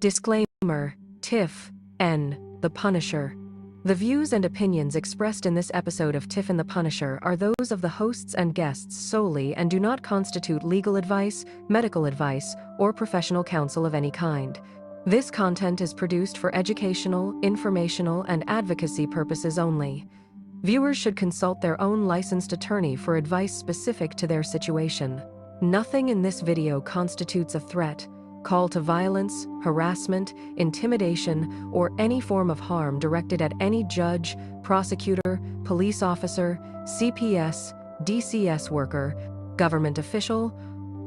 Disclaimer: Tiff N. The Punisher. The views and opinions expressed in this episode of Tiff and the Punisher are those of the hosts and guests solely and do not constitute legal advice, medical advice, or professional counsel of any kind. This content is produced for educational, informational, and advocacy purposes only. Viewers should consult their own licensed attorney for advice specific to their situation. Nothing in this video constitutes a threat, call to violence, harassment, intimidation, or any form of harm directed at any judge, prosecutor, police officer, CPS, DCS worker, government official,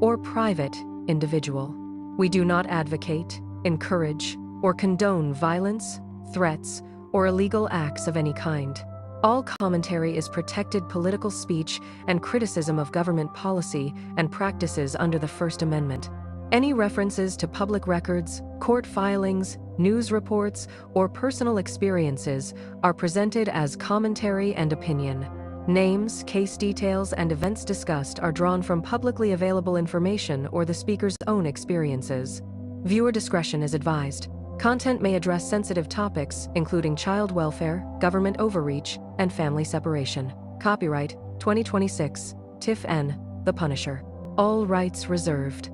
or private individual. We do not advocate, encourage, or condone violence, threats, or illegal acts of any kind. All commentary is protected political speech and criticism of government policy and practices under the First Amendment. Any references to public records, court filings, news reports, or personal experiences are presented as commentary and opinion. Names, case details, and events discussed are drawn from publicly available information or the speaker's own experiences. Viewer discretion is advised. Content may address sensitive topics, including child welfare, government overreach, and family separation. Copyright 2026, Tiff N. The Punisher. All rights reserved.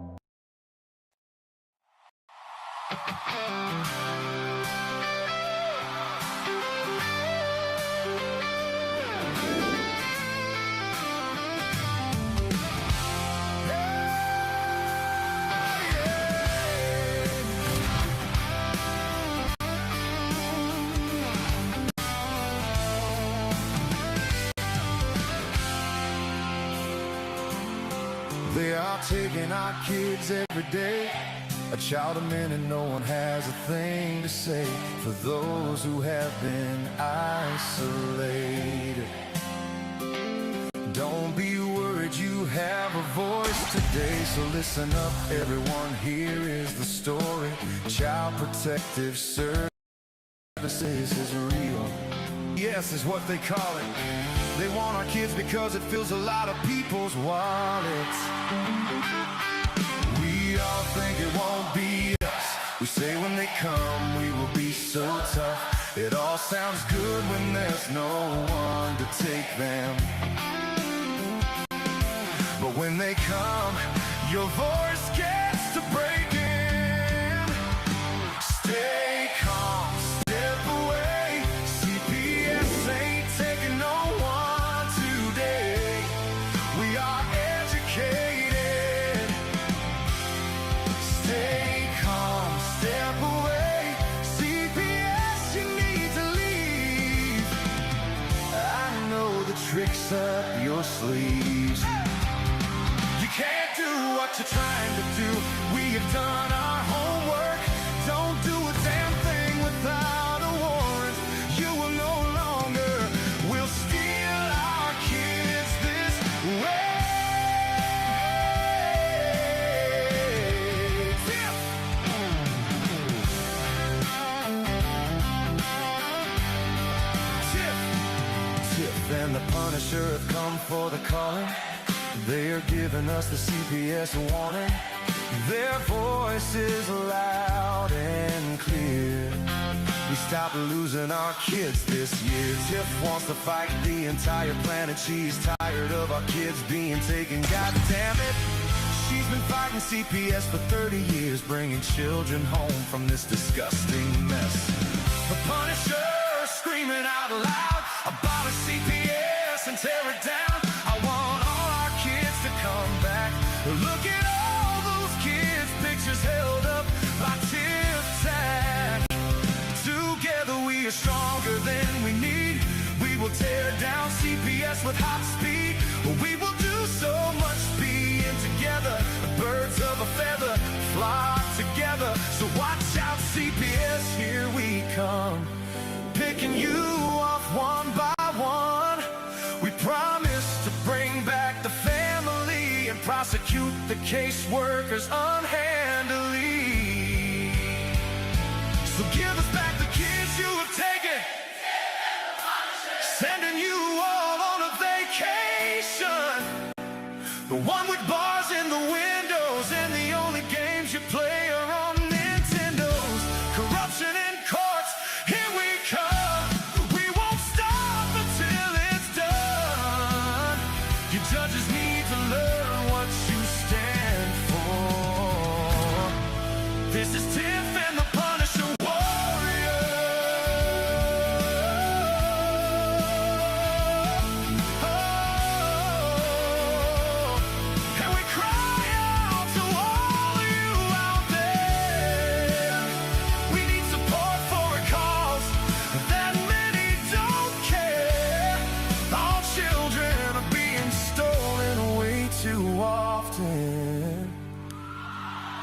They are taking our kids every day. A child a minute, no one has a thing to say. For those who have been isolated, don't be worried, you have a voice today. So listen up everyone, here is the story. Child Protective Services is real. Yes, is what they call it. They want our kids because it fills a lot of people's wallets. We all think it won't be us. We say when they come we will be so tough. It all sounds good when there's no one to take them. But when they come, your voice gets to breaking. Stay calm, step away. CPS ain't taking no one today. We are educated. Stay calm, step away. CPS, you need to leave. I know the tricks up your sleeves. You can't do what you're trying to do. We have done our homework. Don't do a damn thing without a warrant. You will no longer will steal our kids this way. Tiff and the Punisher have come for the calling. They are giving us the CPS warning. Their voice is loud and clear. We stopped losing our kids this year. Tiff wants to fight the entire planet. She's tired of our kids being taken. God damn it. She's been fighting CPS for 30 years, bringing children home from this disgusting mess. The Punisher screaming out loud about a CPS and tear it down. I want all our kids to come back. Look at all those kids' pictures held up by Tiff Tag. Together we are stronger than we need. We will tear down CPS with hot speed. We will do so much being together. Birds of a feather flock together. So watch out CPS, here we come. Picking you off one by one. We promise to bring back the family and prosecute the caseworkers unhandily. So give us back the kids you have taken. Sending you all on a vacation. The one with bars in the windows and the only games you play are on Nintendo. You judges need to learn what you stand for. This is Tiff and the Punisher Warrior. Oh, and we cry out to all you out there. We need support for a cause that many don't care. Our children are being stolen way too often.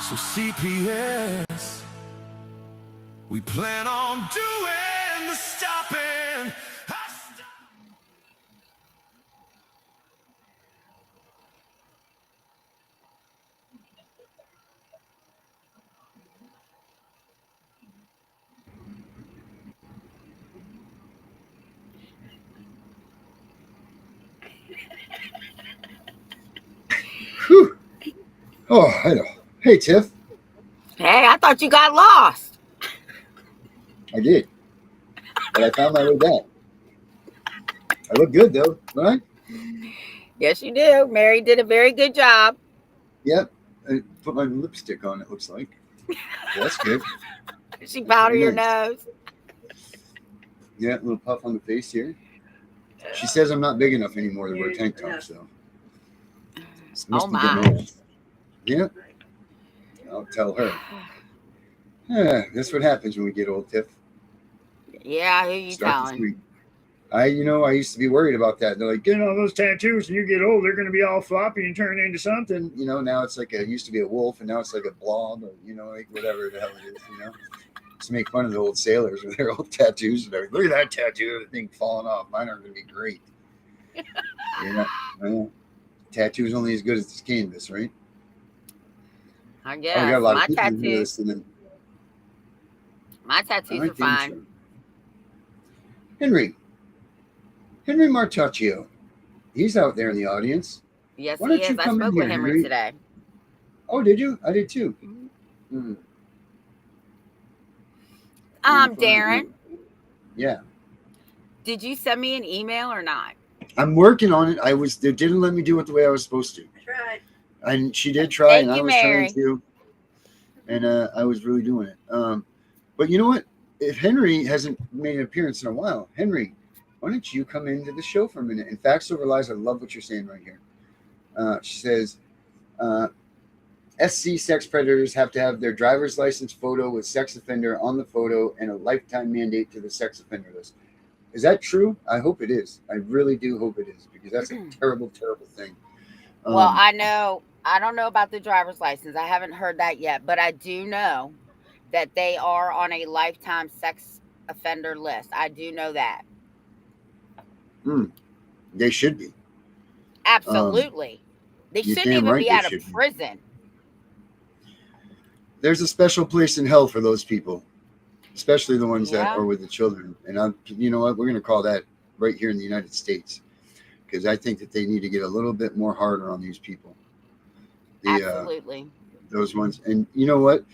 So CPS, we plan on doing the stopping. Whew. Oh, hello. Hey, Tiff. Hey, I thought you got lost. I did. But I found my way back. I look good, though, right? Yes, you do. Mary did a very good job. Yep. I put my lipstick on, it looks like. That's good. She powdered your Nice. nose. Yeah, a little puff on the face here. She says I'm not big enough anymore to wear tank tops, so. Oh, be getting my. old. Yeah. I'll tell her. Yeah, that's what happens when we get old, Tiff. Yeah, who you Start this telling? week. I used to be worried about that. They're like, getting all those tattoos and you get old, they're going to be all floppy and turn into something. Now it's like it used to be a wolf and now it's like a blob or, like whatever the hell it is, Just make fun of the old sailors with their old tattoos and everything. Look at that tattoo, the thing falling off. Mine are going to be great. Well, tattoo's only as good as this canvas, right? I Oh, guess. we got a lot My of people here tattoos, listening. my tattoos I are think fine. so. Henry Martaccio. He's out there in the audience. Yes, Why he don't you is. I come in spoke with here, Henry Henry? today. Oh, did you? I did too. Mhm. Wonderful. Darren, Yeah. did you send me an email or not? I'm working on it. They didn't let me do it the way I was supposed to. Tried. And she did try, Thank and I you, was trying Mary. to. And I was really doing it. But you know what? If Henry hasn't made an appearance in a while, Henry, why don't you come into the show for a minute? In Facts Over Lies, I love what you're saying right here. She says, SC sex predators have to have their driver's license photo with sex offender on the photo and a lifetime mandate to the sex offender list. Is that true? I hope it is. I really do hope it is, because that's a terrible, terrible thing. Well, I don't know about the driver's license. I haven't heard that yet, but I do know that they are on a lifetime sex offender list. I do know that. They should be. Absolutely. They You're shouldn't damn even right be they out of should be. prison. There's a special place in hell for those people, especially the ones that Yeah. are with the children. And you know what? We're going to call that right here in the United States, because I think that they need to get a little bit more harder on these people. Absolutely. Those ones. And you know what?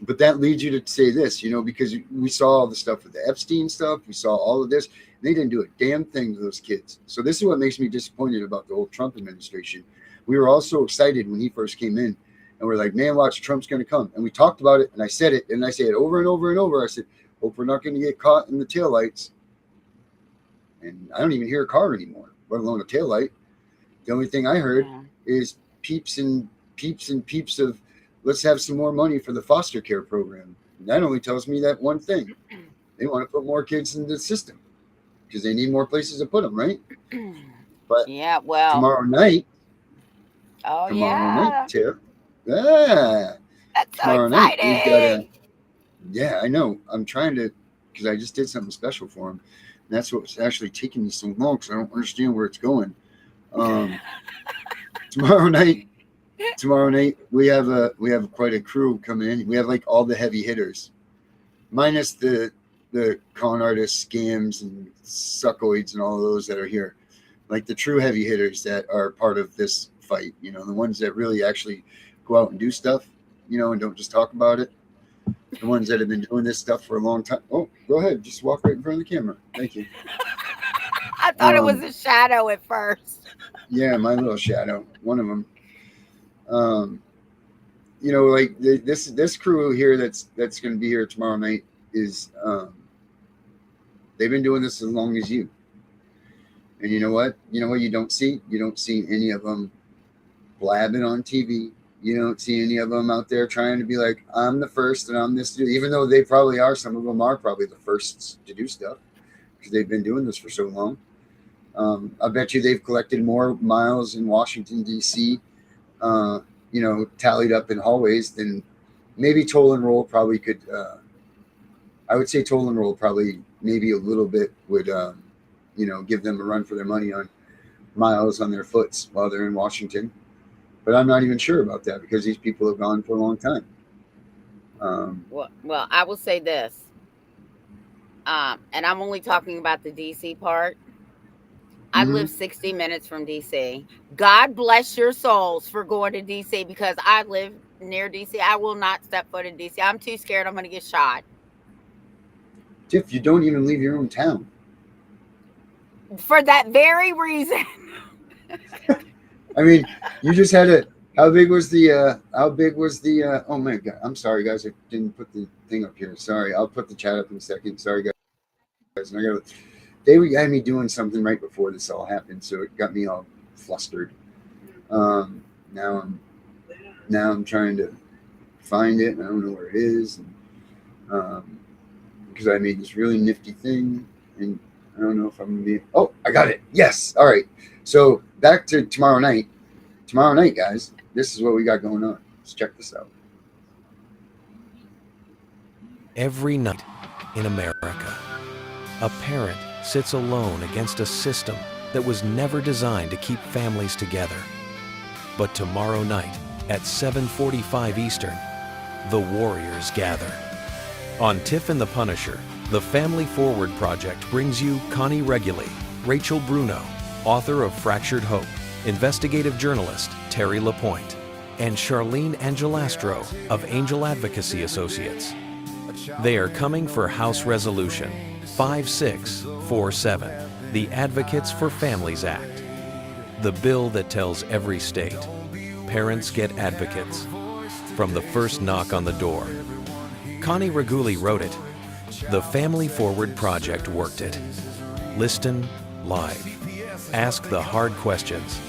But that leads you to say this, because we saw all the stuff with the Epstein stuff. We saw all of this. They didn't do a damn thing to those kids. So this is what makes me disappointed about the whole Trump administration. We were all so excited when he first came in. And we're like, man, watch, Trump's going to come. And we talked about it. And I said it. And I say it over and over and over. I said, hope we're not going to get caught in the taillights. And I don't even hear a car anymore, let alone a taillight. The only thing I heard is peeps and peeps of, let's have some more money for the foster care program. And that only tells me that one thing. They want to put more kids in the system because they need more places to put them, right? But yeah, well, tomorrow night, Tiff. That's so Tomorrow night, we've exciting. yeah, I know. I'm trying to, because I just did something special for him. And that's what's actually taking me so long, because I don't understand where it's going. Tomorrow night, we have quite a crew coming in. We have like all the heavy hitters, minus the con artists, scams, and suckoids, and all of those that are here. Like the true heavy hitters that are part of this fight. The ones that really actually go out and do stuff. And don't just talk about it. The ones that have been doing this stuff for a long time. Oh, go ahead. Just walk right in front of the camera. Thank you. I thought it was a shadow at first. Yeah, my little shadow, one of them. You know, like this crew here that's going to be here tomorrow night is they've been doing this as long as you. And you know what? You don't see any of them blabbing on TV. You don't see any of them out there trying to be like, I'm the first and I'm this dude, even though they probably are. Some of them are probably the firsts to do stuff because they've been doing this for so long. I bet you they've collected more miles in Washington, D.C., you know, tallied up in hallways than maybe toll and roll probably could. I would say toll and roll probably maybe a little bit would, you know, give them a run for their money on miles on their foots while they're in Washington. But I'm not even sure about that because these people have gone for a long time. Well, I will say this, and I'm only talking about the DC part. I live 60 minutes from DC. God bless your souls for going to DC because I live near DC. I will not step foot in DC. I'm too scared I'm going to get shot. Tiff, you don't even leave your own town. For that very reason. I mean, you just had a. How big was the? Oh my God! I'm sorry, guys. I didn't put the thing up here. Sorry. I'll put the chat up in a second. Sorry, guys. And they had me doing something right before this all happened, so it got me all flustered. Now I'm trying to find it, and I don't know where it is, and, because I made this really nifty thing, and I don't know if I'm gonna be. Oh, I got it. Yes. All right. So back to tomorrow night. Tomorrow night, guys. This is what we got going on. Let's check this out. Every night in America, a parent sits alone against a system that was never designed to keep families together. But tomorrow night at 7:45 Eastern, the warriors gather. On Tiff and the Punisher, the Family Forward Project brings you Connie Reguli, Rachel Bruno, author of Fractured Hope, investigative journalist Terry LaPointe, and Charlene Angelastro of Angel Advocacy Associates. They are coming for House Resolution 5647, the Advocates for Families Act. The bill that tells every state, parents get advocates. From the first knock on the door. Connie Reguli wrote it. The Family Forward Project worked it. Listen live. Ask the hard questions.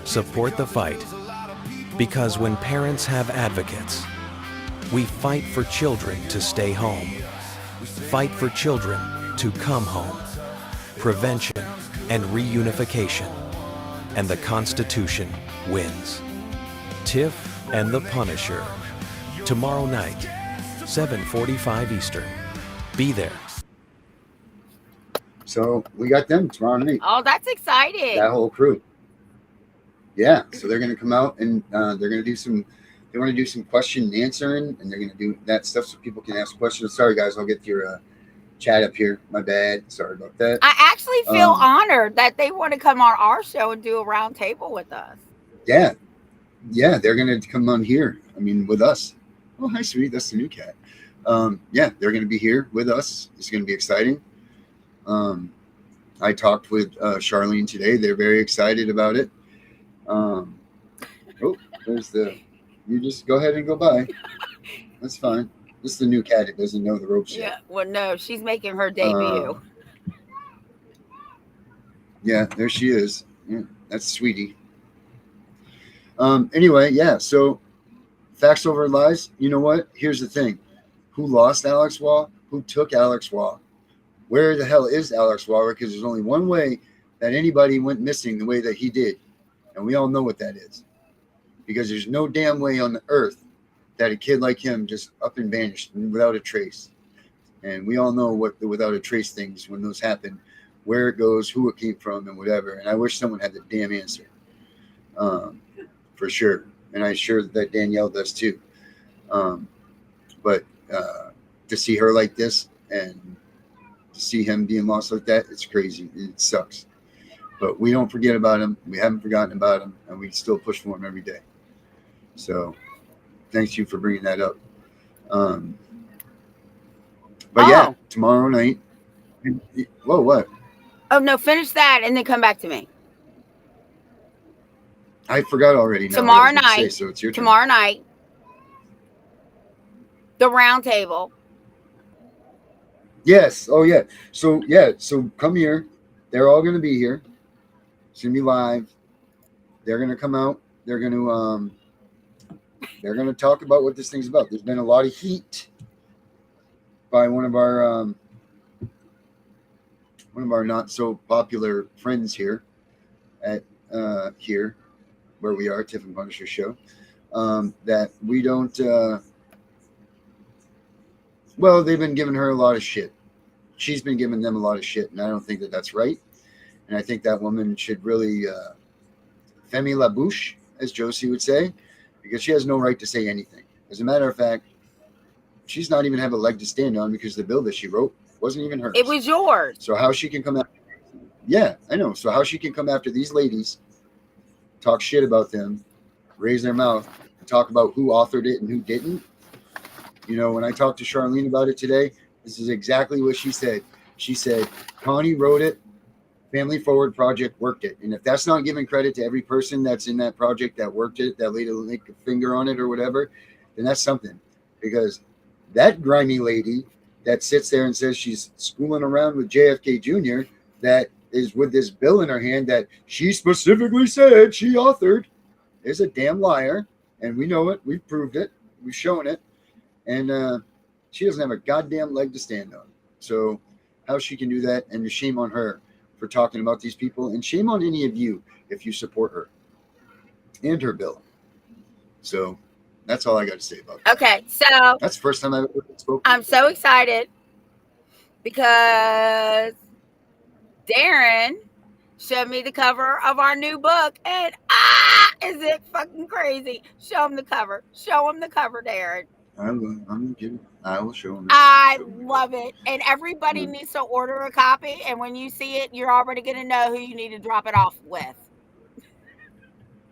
Support the fight. Because when parents have advocates, we fight for children to stay home. Fight for children to come home. Prevention and reunification. And the Constitution wins. Tiff and the Punisher. Tomorrow night, 7:45 Eastern. Be there. So we got them tomorrow night. Oh, that's exciting. That whole crew. Yeah. So they're going to come out and they're going to do some. They want to do some question and answering, and they're going to do that stuff so people can ask questions. Sorry, guys. I'll get your chat up here. My bad. Sorry about that. I actually feel honored that they want to come on our show and do a round table with us. Yeah. Yeah. They're going to come on here. I mean, with us. Oh, hi, sweetie. That's the new cat. Yeah, they're going to be here with us. It's going to be exciting. I talked with Charlene today. They're very excited about it. Oh, there's the. You just go ahead and go by. That's fine. This is the new cat. It doesn't know the ropes yet. Yeah. Well, no, she's making her debut. Yeah, there she is. Yeah, that's Sweetie. Anyway, yeah. So, facts over lies. You know what? Here's the thing. Who lost Alex Waugh? Who took Alex Waugh? Where the hell is Alex Waugh? Because there's only one way that anybody went missing the way that he did. And we all know what that is. Because there's no damn way on the earth that a kid like him just up and vanished without a trace. And we all know what the without a trace things, when those happen, where it goes, who it came from, and whatever. And I wish someone had the damn answer. For sure. And I'm sure that Danielle does too. But to see her like this and to see him being lost like that, it's crazy. It sucks. But we don't forget about him. We haven't forgotten about him. And we still push for him every day. So thanks you for bringing that up. But yeah, tomorrow night. Whoa, what? Oh no, finish that and then come back to me. I forgot already now. Tomorrow what I was gonna night. say, so it's your turn. Tomorrow night. The round table. Yes. Oh yeah. So yeah. So come here. They're all gonna be here. It's gonna be live. They're gonna come out. They're gonna talk about what this thing's about. There's been a lot of heat by one of our not so popular friends here at here where we are, Tiff and Punisher show. That we don't. Well, they've been giving her a lot of shit. She's been giving them a lot of shit, and I don't think that that's right. And I think that woman should really fermer la bouche, as Josie would say, because she has no right to say anything. As a matter of fact, she's not even have a leg to stand on because the bill that she wrote wasn't even hers. It was yours. So how she can come after? Yeah, I know. So how she can come after these ladies, talk shit about them, raise their mouth, and talk about who authored it and who didn't? You know, when I talked to Charlene about it today, this is exactly what she said. She said, Connie wrote it, Family Forward Project worked it. And if that's not giving credit to every person that's in that project that worked it, that laid a finger on it or whatever, then that's something. Because that grimy lady that sits there and says she's schooling around with JFK Jr., that is with this bill in her hand that she specifically said she authored, is a damn liar. And we know it. We've proved it. We've shown it. And she doesn't have a goddamn leg to stand on. So how she can do that, and shame on her for talking about these people, and shame on any of you if you support her and her bill. So that's all I got to say about that. Okay, so that's the first time I've ever spoken. I'm so excited because Darren showed me the cover of our new book, and is it fucking crazy? Show him the cover. Show him the cover, Darren. I'm kidding. I will show them. I love it. And everybody needs to order a copy. And when you see it, you're already going to know who you need to drop it off with.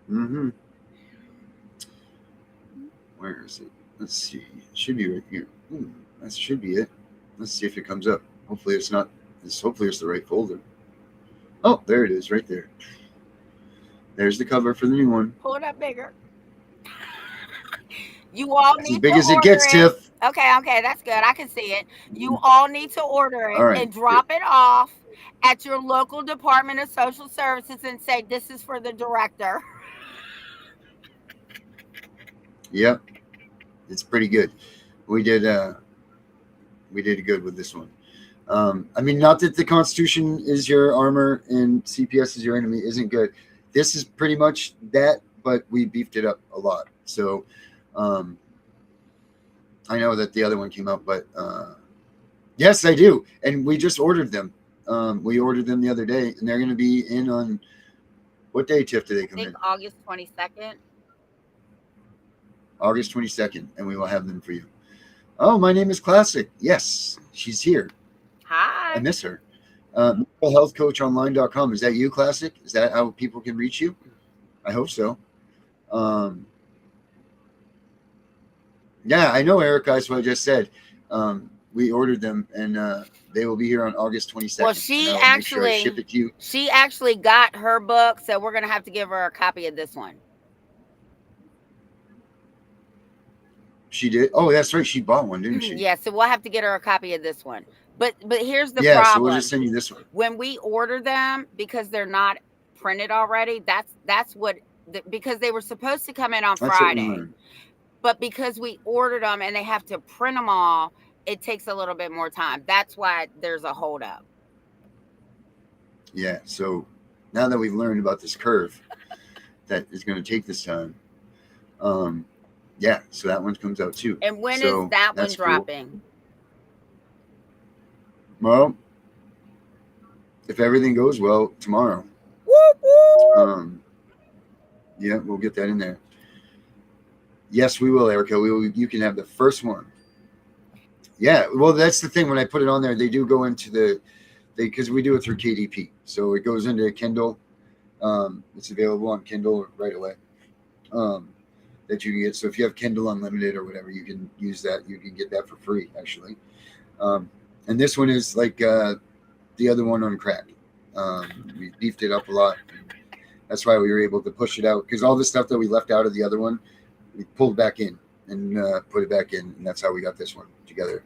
Mm-hmm. Where is it? Let's see. It should be right here. That should be it. Let's see if it comes up. Hopefully it's not. Hopefully it's the right folder. Oh, there it is right there. There's the cover for the new one. Pull it up bigger. You all That's need as big to as it order gets, Tiff. Okay, that's good. I can see it. You all need to order it and drop it off at your local Department of Social Services and say, this is for the director. Yep. It's pretty good. We did good with this one. I mean, not that the Constitution is your armor and CPS is your enemy isn't good. This is pretty much that, but we beefed it up a lot. So I know that the other one came out, but yes, I do. And we just ordered them. We ordered them the other day, and they're going to be in on what day, Tiff, do they come in? August 22nd. August 22nd, and we will have them for you. Oh, my name is Classic. Yes, she's here. Hi. I miss her. Mentalhealthcoachonline.com. Is that you, Classic? Is that how people can reach you? I hope so. Yeah, I know, Erica. That's what I just said. We ordered them, and they will be here on August 22nd. Well, ship it to you. She actually got her book, so we're going to have to give her a copy of this one. She did? Oh, that's right. She bought one, didn't she? Yeah, so we'll have to get her a copy of this one. But here's the problem. Yeah, so we'll just send you this one. When we order them, because they're not printed already, that's what, because they were supposed to come in on Friday. But because we ordered them and they have to print them all, it takes a little bit more time. That's why there's a holdup. Yeah, so now that we've learned about this curve that is going to take this time, yeah, so that one comes out too. And when is that one dropping? Cool. Well, if everything goes well, tomorrow. Woo-woo. Yeah, we'll get that in there. Yes, we will, Erica. You can have the first one. Yeah, well, that's the thing. When I put it on there, they do go into because we do it through KDP. So it goes into Kindle. It's available on Kindle right away. That you can get. So if you have Kindle Unlimited or whatever, you can use that. You can get that for free, actually. And this one is like the other one on crack. We beefed it up a lot. That's why we were able to push it out, because all the stuff that we left out of the other one, we pulled back in and put it back in, and that's how we got this one together.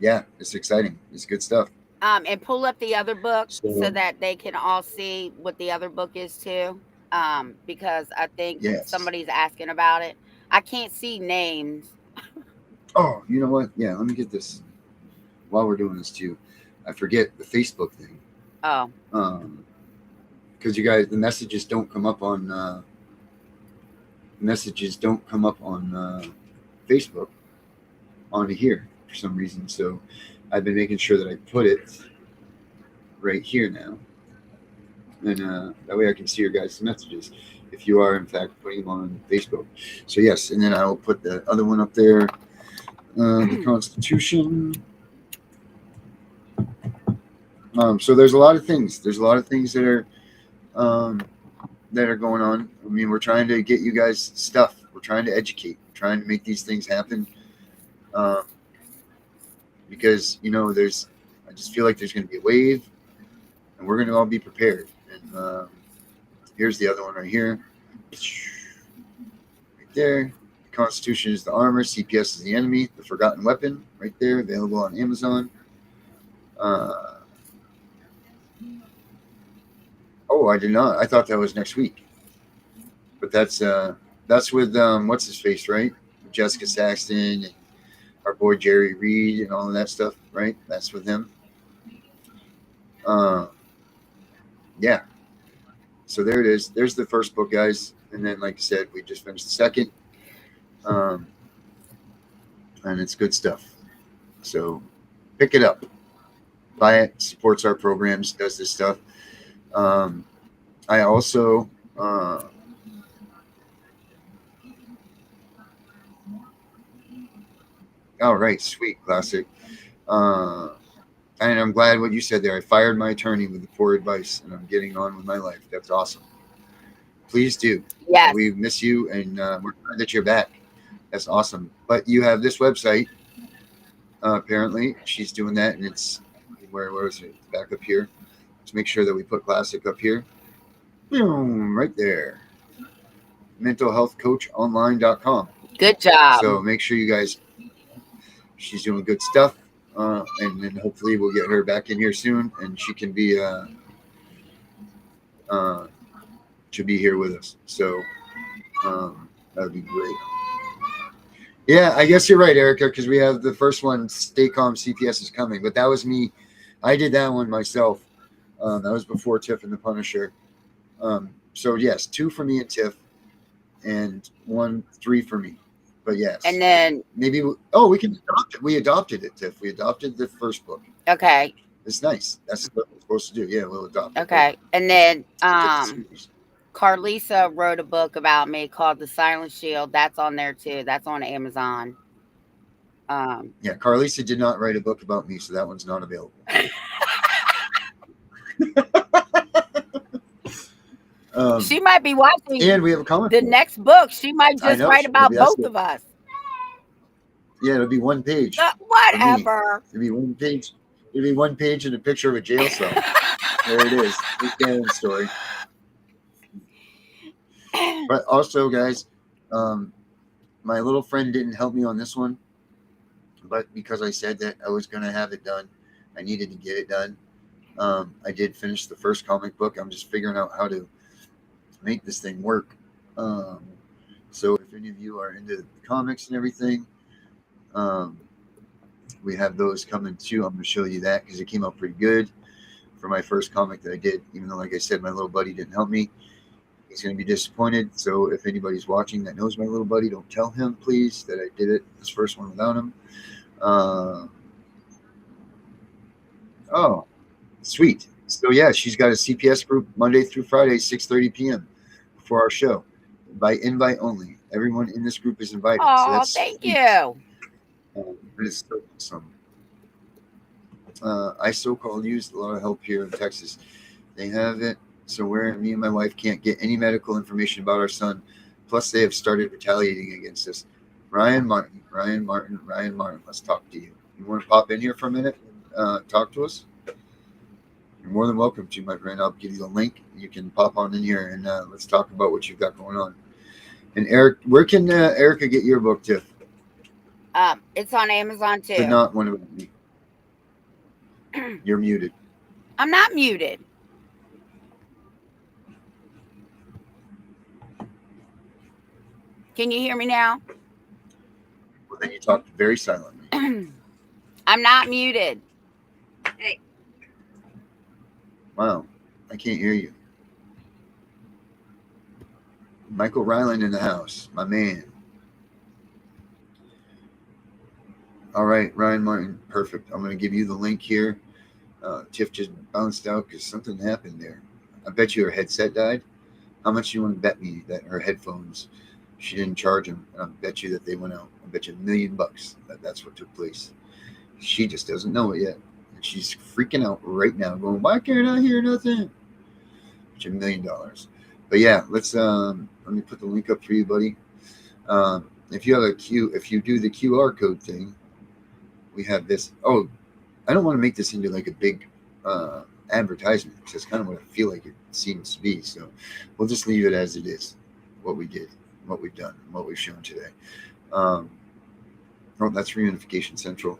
Yeah, it's exciting. It's good stuff. And pull up the other book so that they can all see what the other book is too. Because I think somebody's asking about it. I can't see names. Oh, you know what? Yeah, let me get this while we're doing this too. I forget the Facebook thing. Oh. Because you guys, the messages don't come up on Facebook onto here for some reason. So I've been making sure that I put it right here now, and that way I can see your guys' messages if you are in fact putting them on Facebook. So yes, and then I will put the other one up there, the Constitution. So there's a lot of things. There's a lot of things that are going on. I mean, we're trying to get you guys stuff. We're trying to educate. We're trying to make these things happen. Because I just feel like there's going to be a wave, and we're going to all be prepared. And here's the other one right here, right there. The Constitution is the armor. CPS is the enemy. The forgotten weapon, right there, available on Amazon. Oh, I did not. I thought that was next week. But that's with what's his face, right? Jessica Saxton and our boy Jerry Reed and all of that stuff, right? That's with him. Yeah. So there it is. There's the first book, guys. And then, like I said, we just finished the second. And it's good stuff. So pick it up. Buy it. Supports our programs. Does this stuff. I also all right, sweet, classic. And I'm glad what you said there. I fired my attorney with the poor advice, and I'm getting on with my life. That's awesome. Please do. Yes. We miss you, and we're glad that you're back. That's awesome. But you have this website. Apparently, she's doing that, and it's where is it? Back up here. Let's make sure that we put classic up here. Boom, right there. mentalhealthcoachonline.com. Good job. So make sure you guys, she's doing good stuff. And then hopefully we'll get her back in here soon, and she can be she'll be here with us. So that would be great. Yeah, I guess you're right, Erica, because we have the first one, Stay Calm, CPS is coming. But that was me. I did that one myself. That was before Tiff and the Punisher. So yes, 2 for me and Tiff, and 3 for me. But yes, and then maybe we can adopt it. We adopted it, Tiff. We adopted the first book. Okay, it's nice. That's what we're supposed to do. Yeah, we'll adopt. Okay, and then Carlisa wrote a book about me called The Silent Shield. That's on there too. That's on Amazon. Yeah, Carlisa did not write a book about me, so that one's not available. She might be watching, and we have a comment. The next book, she might just write about both of us. Yeah, it'll be one page. Whatever. It'll be one page. It'll be one page and a picture of a jail cell. There it is. The story. But also, guys, my little friend didn't help me on this one, but because I said that I was going to have it done, I needed to get it done. I did finish the first comic book. I'm just figuring out how to make this thing work. So if any of you are into comics and everything, we have those coming too. I'm going to show you that because it came out pretty good for my first comic that I did, even though, like I said, my little buddy didn't help me. He's going to be disappointed. So if anybody's watching that knows my little buddy, don't tell him, please, that I did it, this first one, without him. Oh, sweet. So yeah, she's got a CPS group Monday through Friday, 6:30 p.m. for our show. By invite only. Everyone in this group is invited. Oh, so that's thank sweet. you. It is so awesome. I so-called used a lot of help here in Texas. They have it. So where me and my wife can't get any medical information about our son. Plus they have started retaliating against us. Ryan Martin, let's talk to you. You want to pop in here for a minute and talk to us? You're more than welcome to, my friend. I'll give you the link. You can pop on in here and let's talk about what you've got going on. And Eric, where can Erica get your book, Tiff? It's on Amazon too. But not one of me. You're muted. I'm not muted. Can you hear me now? Well, then you talked very silently. I'm not muted. Hey. Wow, I can't hear you. Michael Ryland in the house, my man. All right, Ryan Martin, perfect. I'm going to give you the link here. Tiff just bounced out because something happened there. I bet you her headset died. How much do you want to bet me that her headphones, she didn't charge them? And I bet you that they went out. I bet you $1 million that's what took place. She just doesn't know it yet. And she's freaking out right now, going, why can't I hear nothing? It's $1 million. But yeah, let's let me put the link up for you, buddy. If you have if you do the QR code thing, we have this. Oh, I don't want to make this into like a big advertisement because that's kind of what I feel like it seems to be. So we'll just leave it as it is, what we did, what we've done, and what we've shown today. Oh, that's Reunification Central.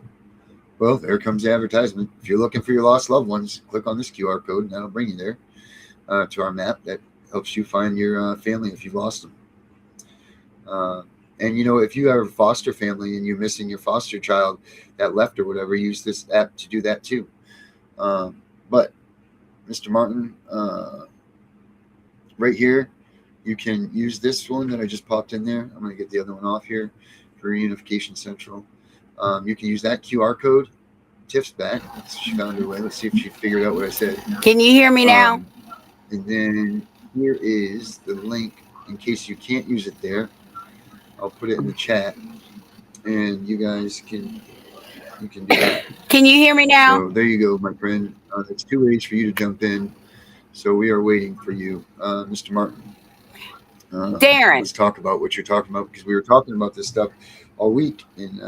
Well, there comes the advertisement. If you're looking for your lost loved ones, click on this QR code and that'll bring you there to our map that helps you find your family if you've lost them. And, you know, if you have a foster family and you're missing your foster child that left or whatever, use this app to do that too. But Mr. Martin, right here, you can use this one that I just popped in there. I'm going to get the other one off here for Reunification Central. You can use that QR code. Tiff's back. She found her way. Let's see if she figured out what I said. Can you hear me now? And then here is the link in case you can't use it there. I'll put it in the chat, and you guys can do that. Can you hear me now? So there you go, my friend. There's 2 ways for you to jump in. So we are waiting for you, Mr. Martin. Darren. Let's talk about what you're talking about because we were talking about this stuff all week, and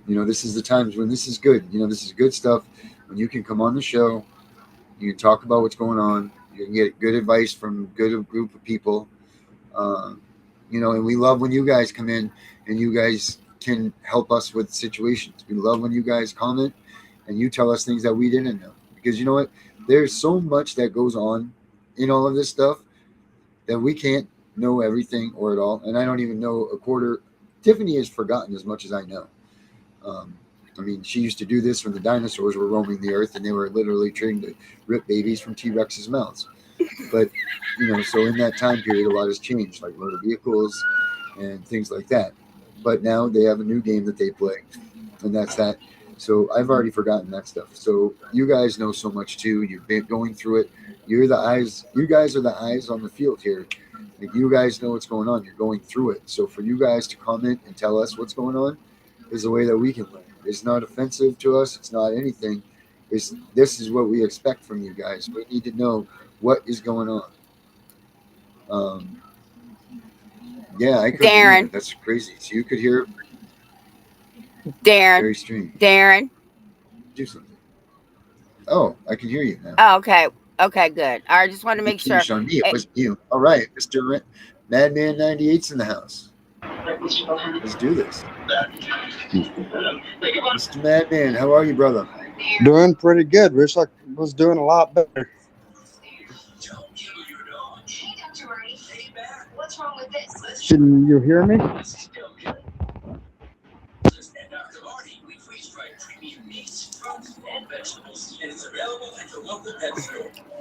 you know, this is the times when this is good. You know, this is good stuff when you can come on the show. You can talk about what's going on. You can get good advice from a good group of people. You know, and we love when you guys come in and you guys can help us with situations. We love when you guys comment and you tell us things that we didn't know. Because you know what? There's so much that goes on in all of this stuff that we can't know everything or at all. And I don't even know a quarter. Tiffany has forgotten as much as I know. I mean, she used to do this when the dinosaurs were roaming the earth and they were literally trying to rip babies from T-Rex's mouths. But, you know, so in that time period, a lot has changed, like motor vehicles and things like that. But now they have a new game that they play, and that's that. So I've already forgotten that stuff. So you guys know so much too. You've been going through it. You're the eyes. You guys are the eyes on the field here. Like, you guys know what's going on. You're going through it. So for you guys to comment and tell us what's going on is the way that we can learn. It's not offensive to us. It's not anything. This is what we expect from you guys. We need to know what is going on. Yeah, I could. Darren. That's crazy. So you could hear. Darren. Very strange. Darren. Do something. Oh, I can hear you now. Oh, okay. Okay, good. I just want to make sure. On me. It wasn't you. All right, Mr. Madman 98's in the house. Let's do this. Mr. Madman, how are you, brother? Doing pretty good. Wish I was doing a lot better. Can you hear me?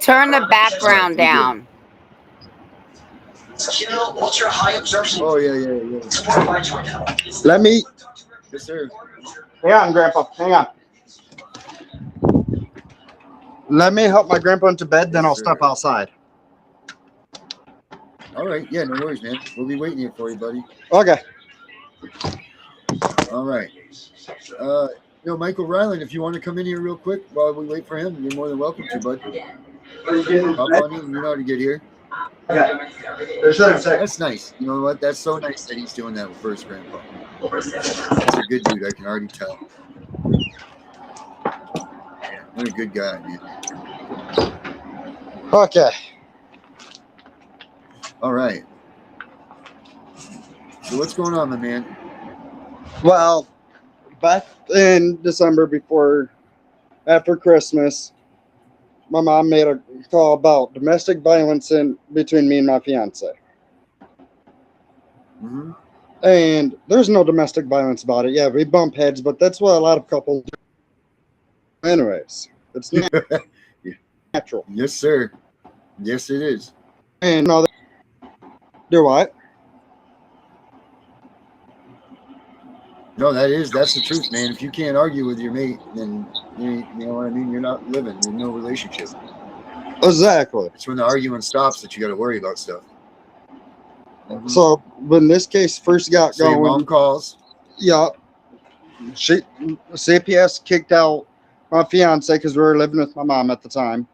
Turn the background down. Ultra high absorption. Oh, yeah. Let me. Yes, sir. Hang on, Grandpa. Hang on. Let me help my grandpa into bed, then I'll step outside. All right. Yeah, no worries, man. We'll be waiting here for you, buddy. Okay. All right. You know, Michael Ryland, if you want to come in here real quick while we wait for him, you're more than welcome to, bud. Hop on in. You know how to get here. Okay. That's nice. You know what? That's so nice that he's doing that for his grandpa. That's a good dude. I can already tell. Yeah, what a good guy, man. Okay. All right. So what's going on, my man? Well, back in December after Christmas, my mom made a call about domestic violence between me and my fiance. Mm-hmm. And there's no domestic violence about it. Yeah, we bump heads, but that's what a lot of couples do. Anyways, it's natural. Yes, sir. Yes, it is. And no, do what? No, that's the truth, man. If you can't argue with your mate, then you know what I mean. You're not living. There's no relationship. Exactly. It's when the arguing stops that you got to worry about stuff. Mm-hmm. So when this case first got so going, your mom calls. Yeah, CPS kicked out my fiance because we were living with my mom at the time.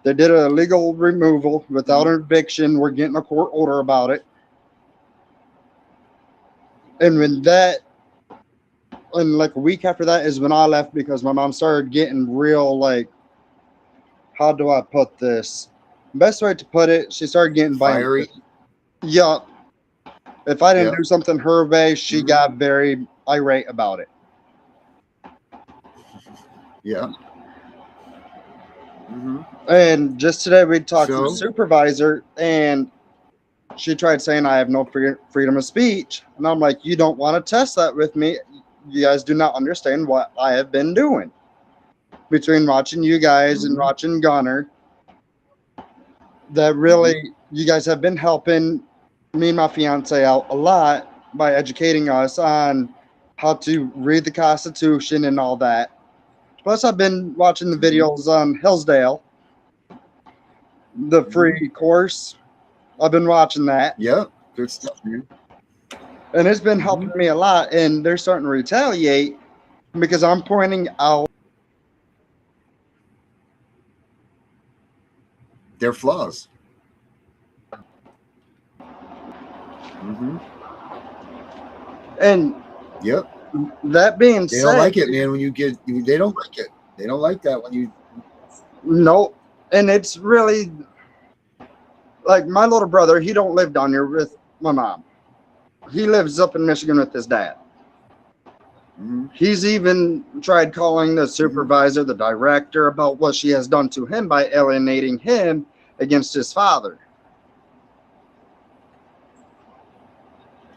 They did a legal removal without an eviction. We're getting a court order about it. And like a week after that is when I left because my mom started getting real, like, how do I put this? Best way to put it, she started getting fiery. Yeah. If I didn't do something her way, she got very irate about it. Yeah. Mm-hmm. And just today we talked to the supervisor, and she tried saying I have no freedom of speech. And I'm like, you don't want to test that with me. You guys do not understand what I have been doing. Between watching you guys and watching Gunner, that really, you guys have been helping me and my fiance out a lot by educating us on how to read the Constitution and all that. Plus, I've been watching the videos on Hillsdale, the free course. I've been watching that. Yep, good stuff, man. And it's been helping me a lot, and they're starting to retaliate because I'm pointing out their flaws. And that being said, they don't like it, man. They don't like it. They don't like that when you. No, and it's really like my little brother. He don't live down here with my mom. He lives up in Michigan with his dad. He's even tried calling the supervisor, the director, about what she has done to him by alienating him against his father.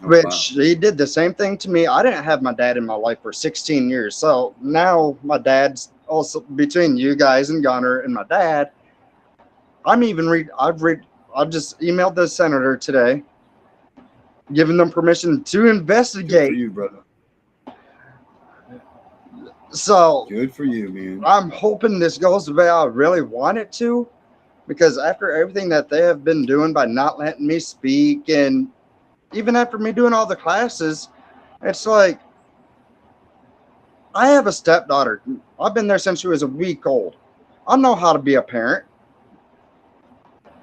Which he did the same thing to me. I didn't have my dad in my life for 16 years. So now my dad's also between you guys and Gunner and my dad. I've just emailed the senator today, giving them permission to investigate. Good for you, brother. So good for you, man. I'm hoping this goes the way I really want it to, because after everything that they have been doing by not letting me speak, and even after me doing all the classes, it's like I have a stepdaughter. I've been there since she was a week old. I know how to be a parent.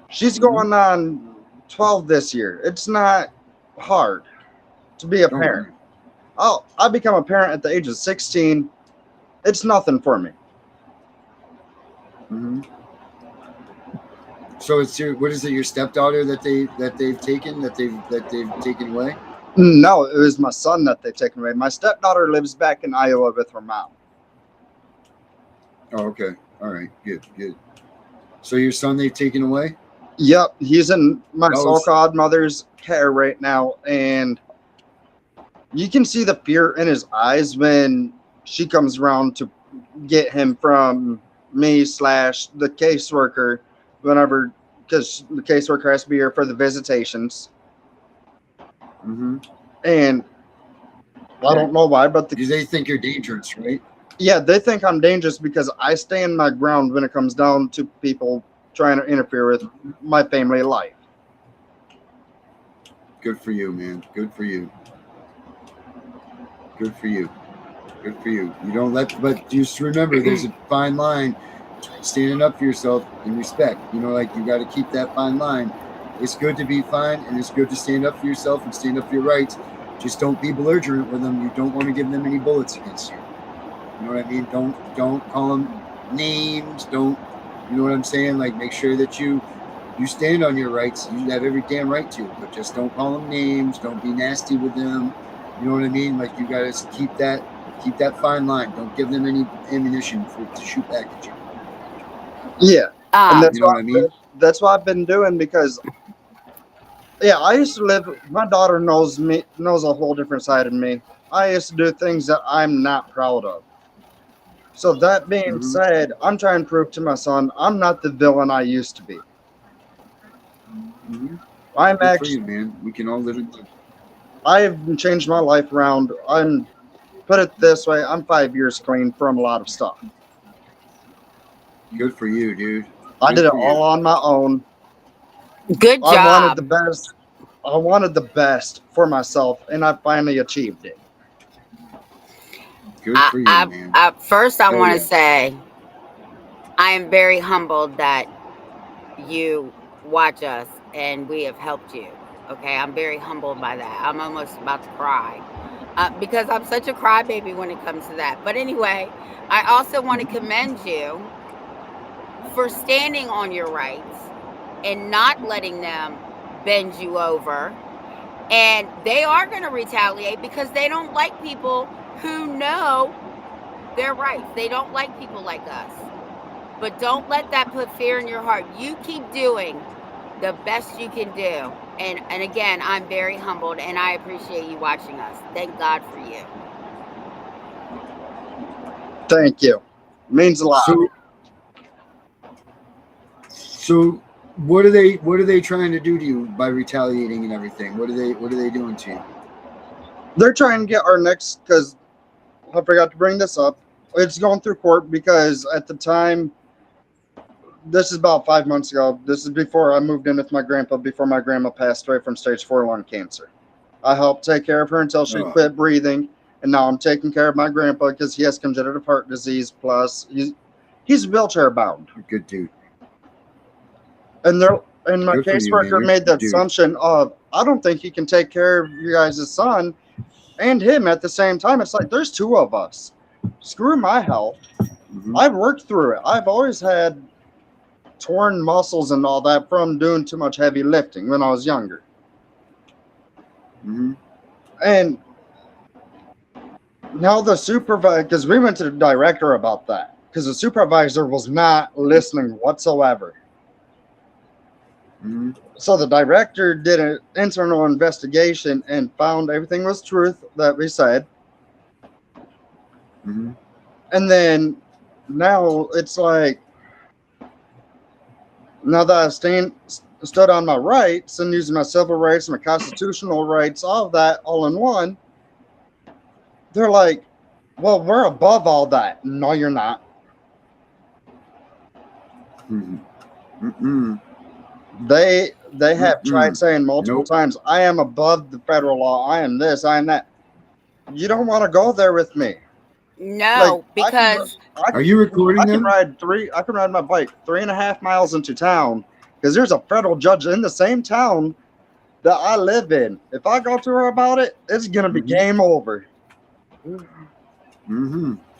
She's going on 12 this year. It's not hard to be a parent. I become a parent at the age of 16. It's nothing for me. So it's what is it? Your stepdaughter that they've taken away? No, it was my son that they've taken away. My stepdaughter lives back in Iowa with her mom. Oh, okay. All right. Good. So your son they've taken away? Yep, he's in my so-called mother's care right now, and you can see the fear in his eyes when she comes around to get him from me / the caseworker whenever, because the caseworker has to be here for the visitations. And I don't know why, but they think you're dangerous, right? Yeah, they think I'm dangerous because I stand my ground when it comes down to people trying to interfere with my family life. Good for you, man. Good for you. You don't but just remember, there's a fine line standing up for yourself and respect. You know, like you got to keep that fine line. It's good to be fine, and it's good to stand up for yourself and stand up for your rights. Just don't be belligerent with them. You don't want to give them any bullets against you. You know what I mean? Don't call them names. Don't You know what I'm saying? Like, make sure that you stand on your rights. You have every damn right to, but just don't call them names. Don't be nasty with them. You know what I mean? Like, you got to keep that fine line. Don't give them any ammunition to shoot back at you. Yeah, and Um, You know what I mean? that's what I've been doing because, yeah, I used to live. My daughter knows a whole different side of me. I used to do things that I'm not proud of. So that being said, I'm trying to prove to my son I'm not the villain I used to be. I'm Good for actually. you, man. We can all live in. I've changed my life around. Put it this way, I'm 5 years clean from a lot of stuff. Good for you, dude. I Good did it for you. all on my own. good I wanted job. the best. I wanted the best for myself, and I finally achieved it. Good for you, man. First, I Hell want to yeah. say I am very humbled that you watch us and we have helped you. Okay, I'm very humbled by that. I'm almost about to cry because I'm such a crybaby when it comes to that. But anyway, I also want to commend you for standing on your rights and not letting them bend you over. And they are going to retaliate because they don't like people who know their rights. They don't like people like us. But don't let that put fear in your heart. You keep doing the best you can do. And again, I'm very humbled and I appreciate you watching us. Thank God for you. Thank you. Means a lot. So what are they trying to do to you by retaliating and everything? What are they doing to you? They're trying to get our next, because I forgot to bring this up. It's going through court because at the time, this is about 5 months ago. This is before I moved in with my grandpa, before my grandma passed away from stage 4 lung cancer. I helped take care of her until she quit breathing, and now I'm taking care of my grandpa because he has congenital heart disease. Plus, he's wheelchair bound. Good dude. And my caseworker made the assumption of, I don't think he can take care of you guys' son and him at the same time. It's like, there's two of us. Screw my health. I've worked through it. I've always had torn muscles and all that from doing too much heavy lifting when I was younger. And now the supervisor, because we went to the director about that, because the supervisor was not listening whatsoever. So the director did an internal investigation and found everything was truth that we said. And then now it's like, now that I stood on my rights and using my civil rights, my constitutional rights, all of that all in one, they're like, well, we're above all that. No, you're not. They have tried saying multiple times, I am above the federal law. I am this, I am that. You don't want to go there with me. No, like, because are you recording them? I can ride my bike 3.5 miles into town because there's a federal judge in the same town that I live in. If I go to her about it, it's gonna be game over.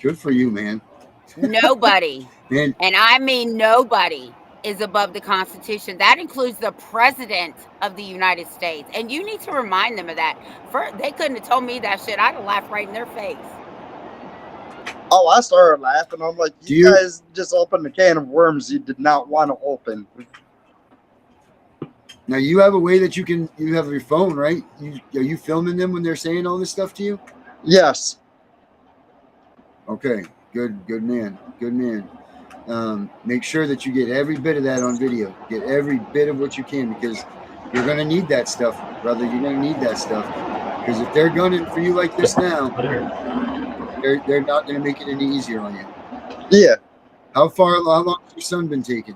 Good for you, man. Nobody, and I mean nobody, is above the Constitution. That includes the President of the United States. And you need to remind them of that. They couldn't have told me that shit. I'd have laughed right in their face. Oh, I started laughing. I'm like, you guys just opened a can of worms you did not want to open. Now you have a way that you have your phone, right? Are you filming them when they're saying all this stuff to you? Yes. Okay, good man. Make sure that you get every bit of that on video. Get every bit of what you can, because you're going to need that stuff, brother. You're going to need that stuff. Because if they're gunning for you like this now, they're not going to make it any easier on you. Yeah. How long has your son been taken?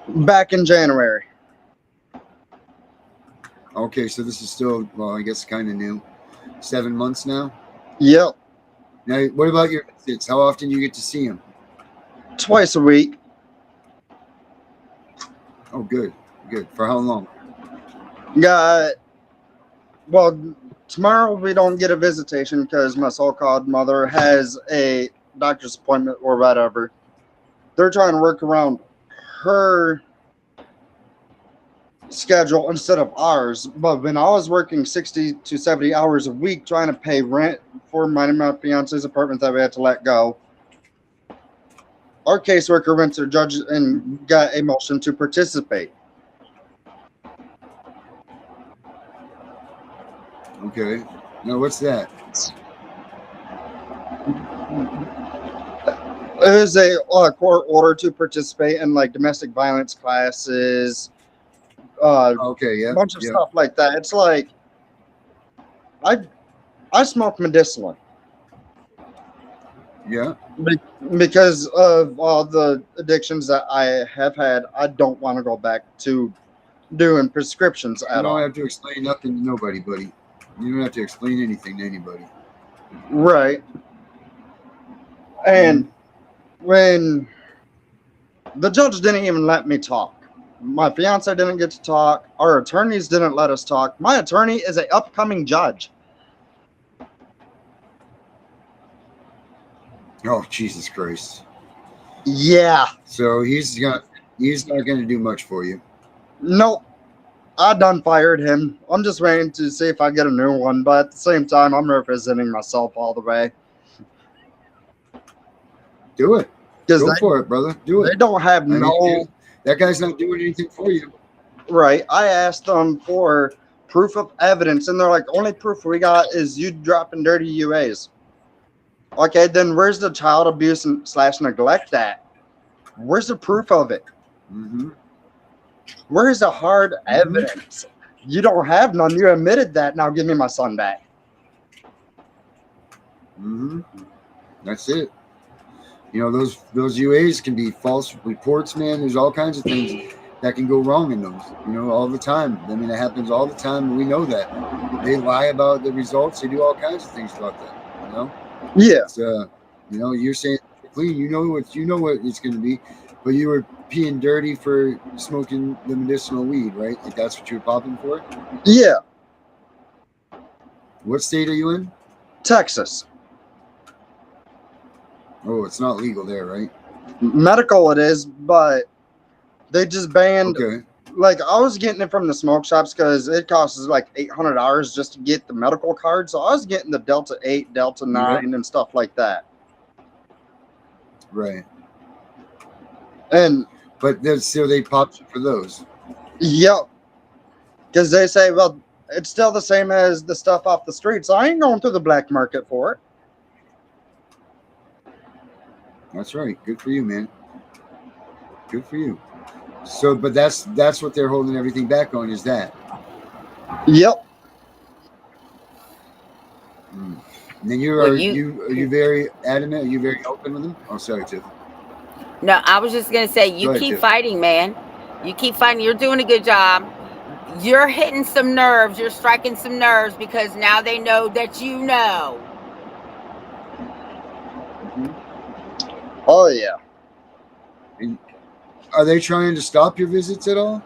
Back in January. Okay, so this is still, well, I guess kind of new. 7 months now? Yep. Now, what about your visits? How often do you get to see him? Twice a week. Oh, good. For how long? Well, tomorrow we don't get a visitation because my so-called mother has a doctor's appointment or whatever. they're trying to work around her schedule instead of ours. But when I was working 60 to 70 hours a week trying to pay rent for my fiance's apartment that we had to let go, our caseworker went to the judge and got a motion to participate. Okay. Now what's that? It was a court order to participate in like domestic violence classes, Okay, yeah. a bunch of stuff like that. It's like I smoke medicinally. Yeah. Because of all the addictions that I have had, I don't want to go back to doing prescriptions You at don't all. have to explain nothing to nobody, buddy. You don't have to explain anything to anybody. Right. And when the judge didn't even let me talk, my fiance didn't get to talk, our attorneys didn't let us talk. My attorney is an upcoming judge. Oh, Jesus Christ. Yeah. So he's not going to do much for you. Nope. I done fired him. I'm just waiting to see if I get a new one, but at the same time, I'm representing myself all the way. Do it. Go for it, brother. Do it. They don't have that guy's not doing anything for you. Right. I asked them for proof of evidence, and they're like, only proof we got is you dropping dirty UAs. Okay, then where's the child abuse / neglect at? Where's the proof of it? Mm-hmm. Where's the hard evidence? You don't have none. You admitted that. Now give me my son back. Mm-hmm. That's it. You know, those UAs can be false reports, man. There's all kinds of things that can go wrong in those, you know, all the time. I mean, it happens all the time, and we know that. They lie about the results. They do all kinds of things about that, you know? Yeah. It's, you know, you're saying clean, you know what it's going to be, but you were peeing dirty for smoking the medicinal weed, right? Like that's what you're popping for? Yeah. What state are you in? Texas. Oh, it's not legal there, right? Medical it is, but they just banned. Okay. Like, I was getting it from the smoke shops because it costs like $800 just to get the medical card. So I was getting the Delta 8, Delta 9, and stuff like that. Right. But so they popped you for those. Yep. Because they say, well, it's still the same as the stuff off the street. So I ain't going through the black market for it. That's right. Good for you, man. Good for you. So, but that's what they're holding everything back on, is that? Yep. And then are you very adamant? Are you very open with them? Oh, sorry, Tiff. No, I was just gonna say you keep fighting, man. You keep fighting. You're doing a good job. You're hitting some nerves. You're striking some nerves because now they know that you know. Oh yeah. And are they trying to stop your visits at all?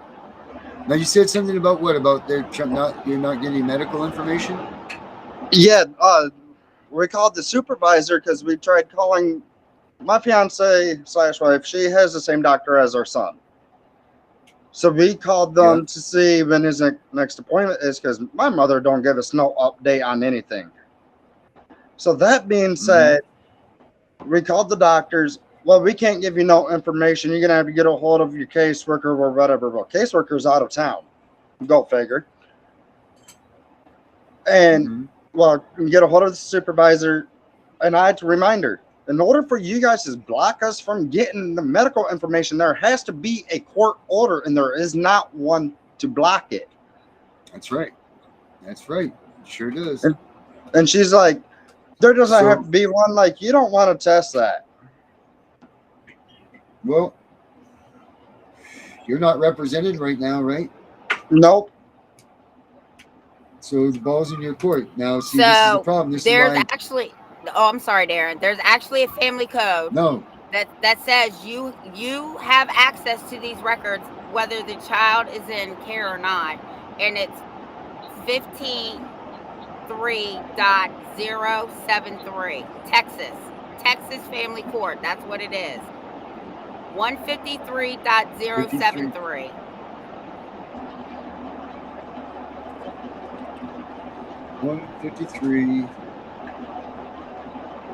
Now you said something about what? About you're not getting medical information? Yeah. We called the supervisor because we tried calling my fiance / wife. She has the same doctor as our son. So we called them to see when his next appointment is, because my mother don't give us no update on anything. So that being said, we called the doctors. Well, we can't give you no information. You're going to have to get a hold of your caseworker or whatever. Well, caseworker's out of town. Go figure. And, well, you get a hold of the supervisor. And I had to remind her, in order for you guys to block us from getting the medical information, there has to be a court order, and there is not one to block it. That's right. That's right. It sure does. And she's like, there doesn't have to be one. Like, you don't want to test that. Well, you're not represented right now, right? Nope. So the ball's in your court. Now, see, this is the problem. I'm sorry, Darren. There's actually a family code that says you have access to these records, whether the child is in care or not. And it's 15.3.073. Texas Family Court. That's what it is. 153.073. 153.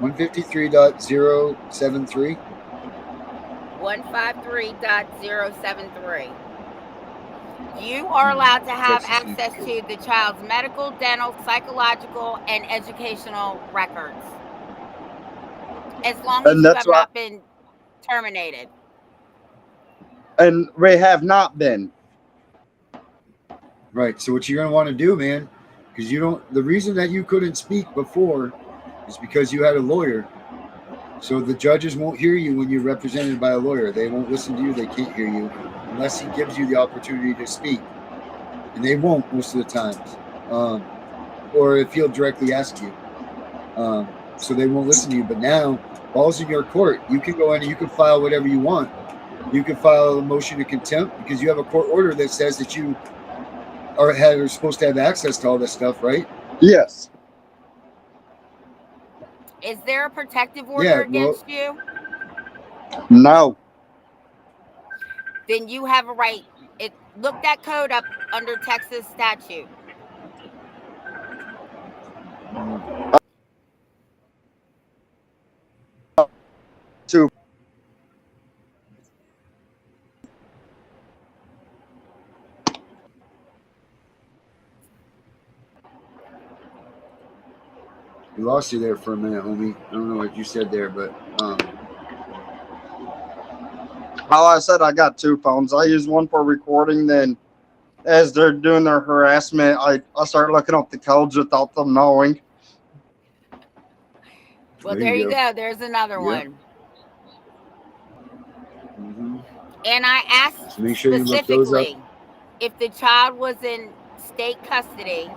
153.073. 153.073. You are allowed to have access to the child's medical, dental, psychological, and educational records, as long as And you that's have what, not been terminated. and we have not been. Right. So what you're going to want to do, man, because you don't, the reason that you couldn't speak before is because you had a lawyer. So the judges won't hear you when you're represented by a lawyer. They won't listen to you. They can't hear you unless he gives you the opportunity to speak. And they won't most of the times. Or if he'll directly ask you. So they won't listen to you. But now, ball's in your court. You can go in and you can file whatever you want. You can file a motion of contempt because you have a court order that says that you are supposed to have access to all this stuff, right? Yes. Is there a protective order against you? No. Then you have a right. Look that code up under Texas statute. To We lost you there for a minute, homie. I don't know what you said there, but I said I got two phones. I use one for recording, then as they're doing their harassment, I start looking up the codes without them knowing. Well, there you go. There's another one. Mm-hmm. And I asked specifically if the child was in state custody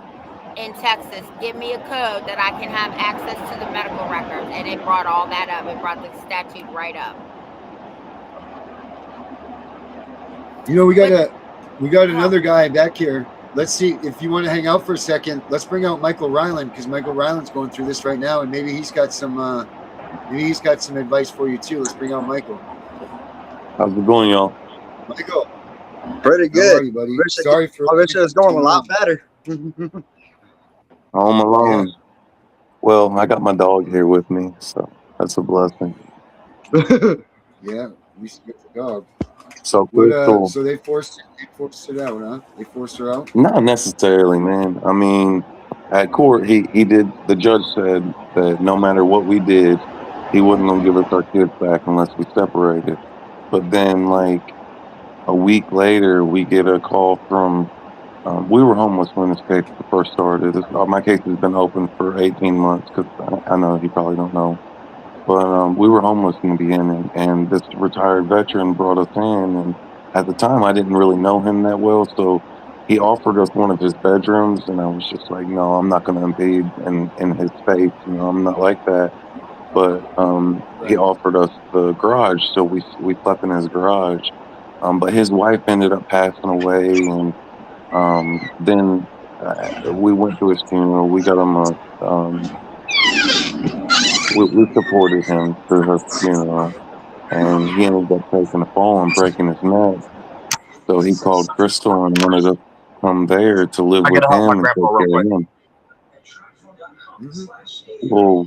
in Texas, give me a code that I can have access to the medical records. And it brought all that up. It brought the statute right up. You know, we got another guy back here. Let's see if you want to hang out for a second. Let's bring out Michael Ryland because Michael Ryland's going through this right now, and maybe he's got some advice for you too. Let's bring out Michael. How's it going, y'all? Michael, pretty good. How are you, buddy? Sorry for. I wish it was going a lot better. Home alone. Yeah. Well, I got my dog here with me, so that's a blessing. Yeah, we should get the dog. So cool. So they forced it out, huh? They forced her out? Not necessarily, man. I mean, at court, the judge said that no matter what we did, he wasn't going to give us our kids back unless we separated. But then, like, a week later, we get a call from, we were homeless when this case first started. My case has been open for 18 months because I know you probably don't know. But we were homeless in the beginning, and this retired veteran brought us in. And at the time, I didn't really know him that well, so he offered us one of his bedrooms, and I was just like, no, I'm not going to impede in his space. You know, I'm not like that. But he offered us the garage, so we slept in his garage. But his wife ended up passing away, and then we went to his funeral. We got him we supported him through her funeral, and he ended up taking a fall and breaking his neck. So he called Crystal and wanted to come there to live with him and take care of him. Well,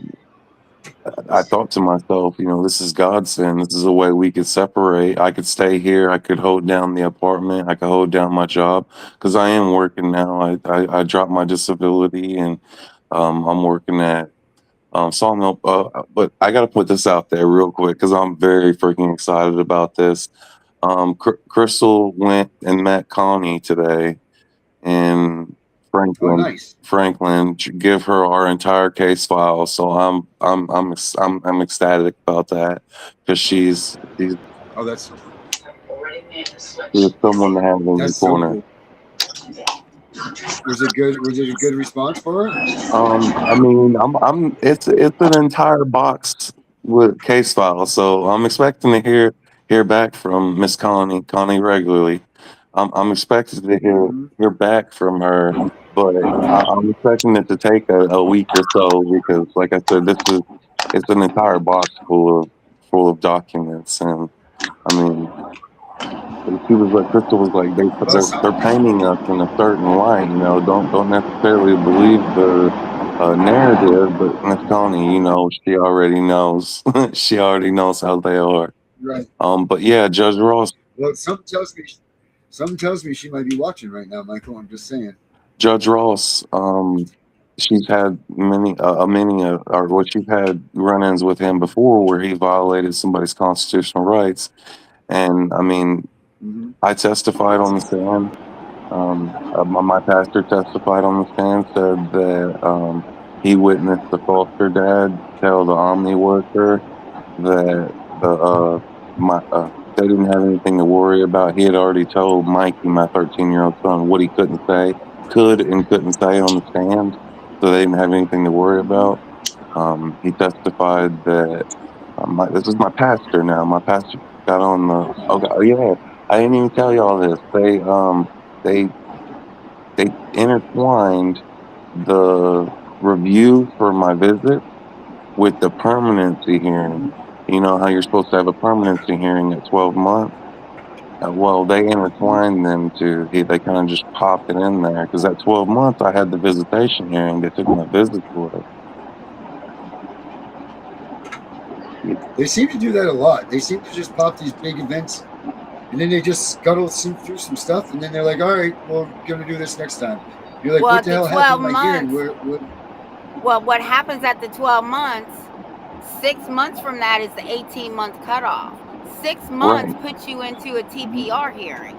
I thought to myself, you know, this is God's sin. This is a way we could separate. I could stay here. I could hold down the apartment. I could hold down my job because I am working now. I dropped my disability, and I'm working at Sawmill. But I got to put this out there real quick because I'm very freaking excited about this. Crystal went and met Connie today, and Franklin. Oh, nice. Franklin, give her our entire case file. So I'm ecstatic about that because she's oh, that's someone to have in the corner. Cool. Was it good? Was it a good response for her? I mean, it's an entire box with case file, so I'm expecting to hear back from Miss Connie regularly. I'm expected to hear back from her, but I'm expecting it to take a week or so because, like I said, it's an entire box full of documents, and I mean, she was like, Crystal was like, they're painting us in a certain light, you know. Don't necessarily believe the narrative, but Miss Connie, you know, she already knows. She already knows how they are. Right. But yeah, Judge Ross. Well, something tells me she might be watching right now, Michael. I'm just saying. Judge Ross, she's had many, or what she's had run-ins with him before where he violated somebody's constitutional rights. And I mean, I testified on the stand. My pastor testified on the stand, said that he witnessed the foster dad tell the Omni worker that they didn't have anything to worry about. He had already told Mikey, my 13-year-old son, what he could and couldn't say on the stand, so they didn't have anything to worry about. He testified that this is my pastor now. My pastor got on the. Oh yeah, I didn't even tell y'all this. They intertwined the review for my visit with the permanency hearing. You know how you're supposed to have a permanency hearing at 12 months? Well, they intertwined them they kind of just popped it in there because at 12 months I had the visitation hearing. They took my visit away. They seem to do that a lot. They seem to just pop these big events, and then they just scuttle through some stuff, and then they're like, all right, we're going to do this next time. You're like, Well, what the hell happened in my hearing? Well, what happens at the 12 months, 6 months from that is the 18-month cutoff. 6 months puts you into a TPR hearing.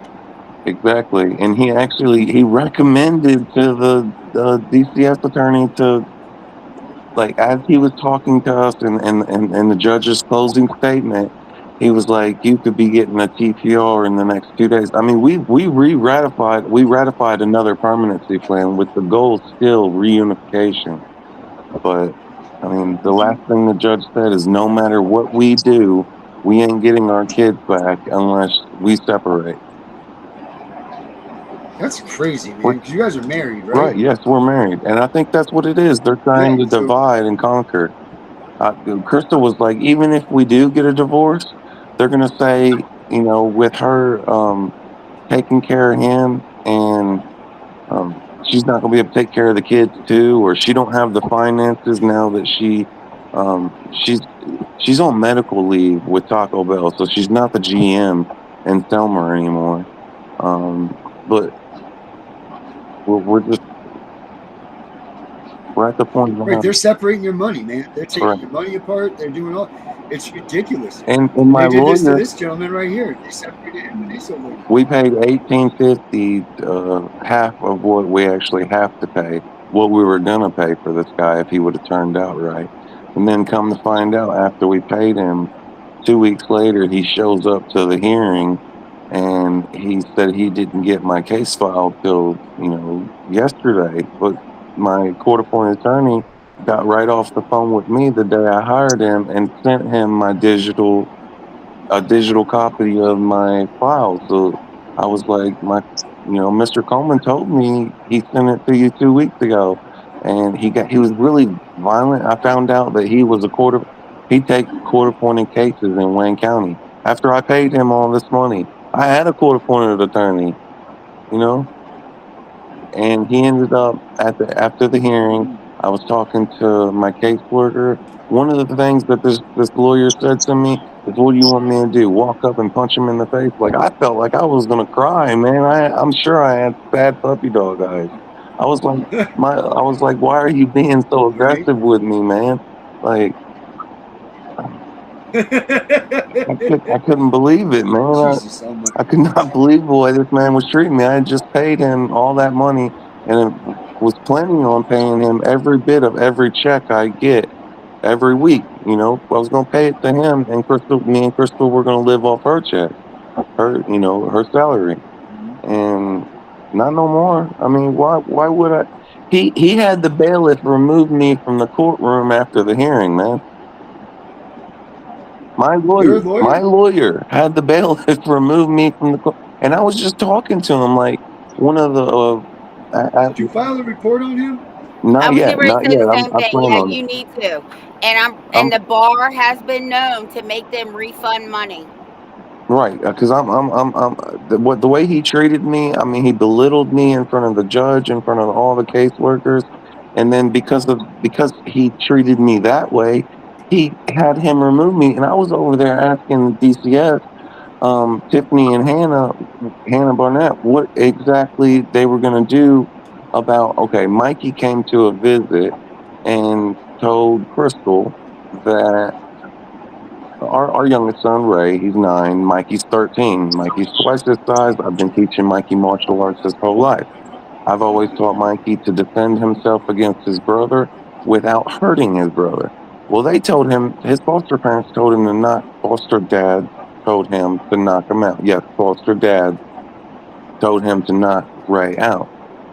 Exactly. And he recommended to the DCS attorney to, like, as he was talking to us and the judge's closing statement, he was like, you could be getting a TPR in the next 2 days. I mean, we ratified another permanency plan with the goal still reunification. But I mean, the last thing the judge said is no matter what we do, we ain't getting our kids back unless we separate. That's crazy, man, because you guys are married, right? Right, yes, we're married. And I think that's what it is. They're trying to divide and conquer. Crystal was like, even if we do get a divorce, they're going to say, you know, with her taking care of him and she's not going to be able to take care of the kids too, or she don't have the finances now that she's on medical leave with Taco Bell, so she's not the GM in Selma anymore. But we're at the point. Right, they're separating your money, man. They're taking your money apart. They're doing all. It's ridiculous. And my they did lawyer, this to this gentleman right here. They separated him and they sold him. We paid $18.50, half of what we actually have to pay, what we were gonna pay for this guy if he would have turned out right. And then come to find out, after we paid him, 2 weeks later, he shows up to the hearing, and he said he didn't get my case filed till yesterday. But my court-appointed attorney got right off the phone with me the day I hired him and sent him a digital copy of my file. So I was like, Mr. Coleman told me he sent it to you 2 weeks ago, and he was really violent. I found out that he takes court-appointed cases in Wayne County. After I paid him all this money, I had a court-appointed attorney, and he ended up after the hearing. I was talking to my caseworker. One of the things that this lawyer said to me is, "What do you want me to do? Walk up and punch him in the face?" Like, I felt like I was gonna cry, man. I'm sure I had bad puppy dog eyes. I was like, "Why are you being so aggressive with me, man?" Like, I couldn't believe it, man. I could not believe the way this man was treating me. I had just paid him all that money and was planning on paying him every bit of every check I get every week. I was going to pay it to him, and me and Crystal were going to live off her check, her salary, and not no more. I mean, why would I? He had the bailiff remove me from the courtroom after the hearing, man. My lawyer had the bailiff remove me from the court, and I was just talking to him like one of the. Did you file a report on him? Not yet. Not yet. Same thing. Yeah, you need to. And the bar has been known to make them refund money. Right, because the way he treated me. I mean, he belittled me in front of the judge, in front of all the caseworkers, and then because he treated me that way, he had him remove me, and I was over there asking DCS, Tiffany and Hannah Barnett, what exactly they were going to do about. Okay, Mikey came to a visit and told Crystal that our youngest son, Ray, he's 9. Mikey's 13. Mikey's twice his size. I've been teaching Mikey martial arts his whole life. I've always taught Mikey to defend himself against his brother without hurting his brother. Well, they told him, his foster parents told him to not, foster dad told him to knock him out. Yes, foster dad told him to knock Ray out.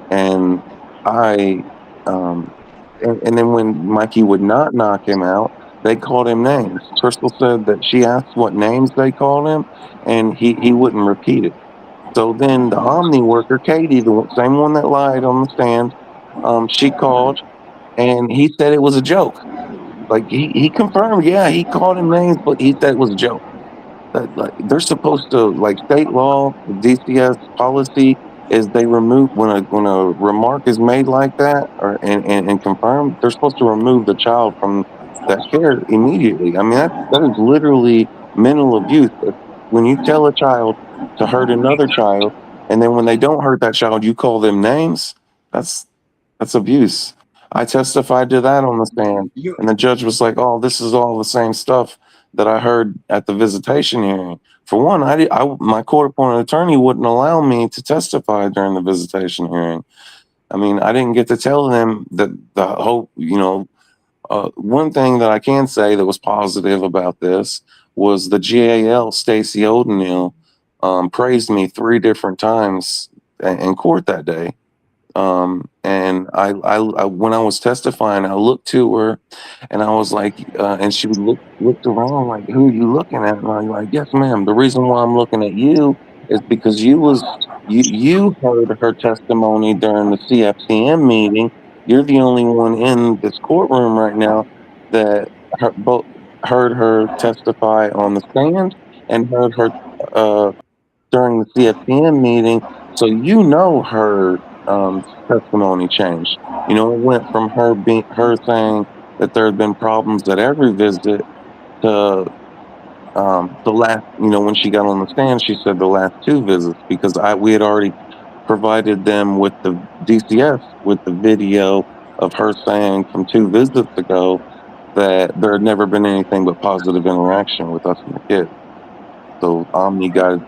And I, and then when Mikey would not knock him out, they called him names. Crystal said that she asked what names they called him, and he wouldn't repeat it. So then the Omni worker, Katie, the same one that lied on the stand, she called, and he said it was a joke. Like he confirmed, yeah, he called him names, but he said it was a joke. Like, they're supposed to, like, state law, DCS policy is they remove when a remark is made like that and confirmed, they're supposed to remove the child from that care immediately. I mean, that is literally mental abuse. When you tell a child to hurt another child, and then when they don't hurt that child, you call them names, that's abuse. I testified to that on the stand, and the judge was like, "Oh, this is all the same stuff that I heard at the visitation hearing." For one, my court-appointed attorney wouldn't allow me to testify during the visitation hearing. I mean, I didn't get to tell them that the whole, one thing that I can say that was positive about this was the GAL, Stacey O'Donnell, praised me 3 different times in court that day. And I when I was testifying, I looked to her and I was like, and she looked around like, "Who are you looking at?" And I'm like, "Yes, ma'am. The reason why I'm looking at you is because you heard her testimony during the CFCM meeting. You're the only one in this courtroom right now that both heard her testify on the stand and heard her during the CFCM meeting. So her testimony changed. It went from her saying that there had been problems at every visit to the last. When she got on the stand, she said the last 2 visits because we had already provided them with the DCS with the video of her saying from 2 visits ago that there had never been anything but positive interaction with us and the kids. So Omni got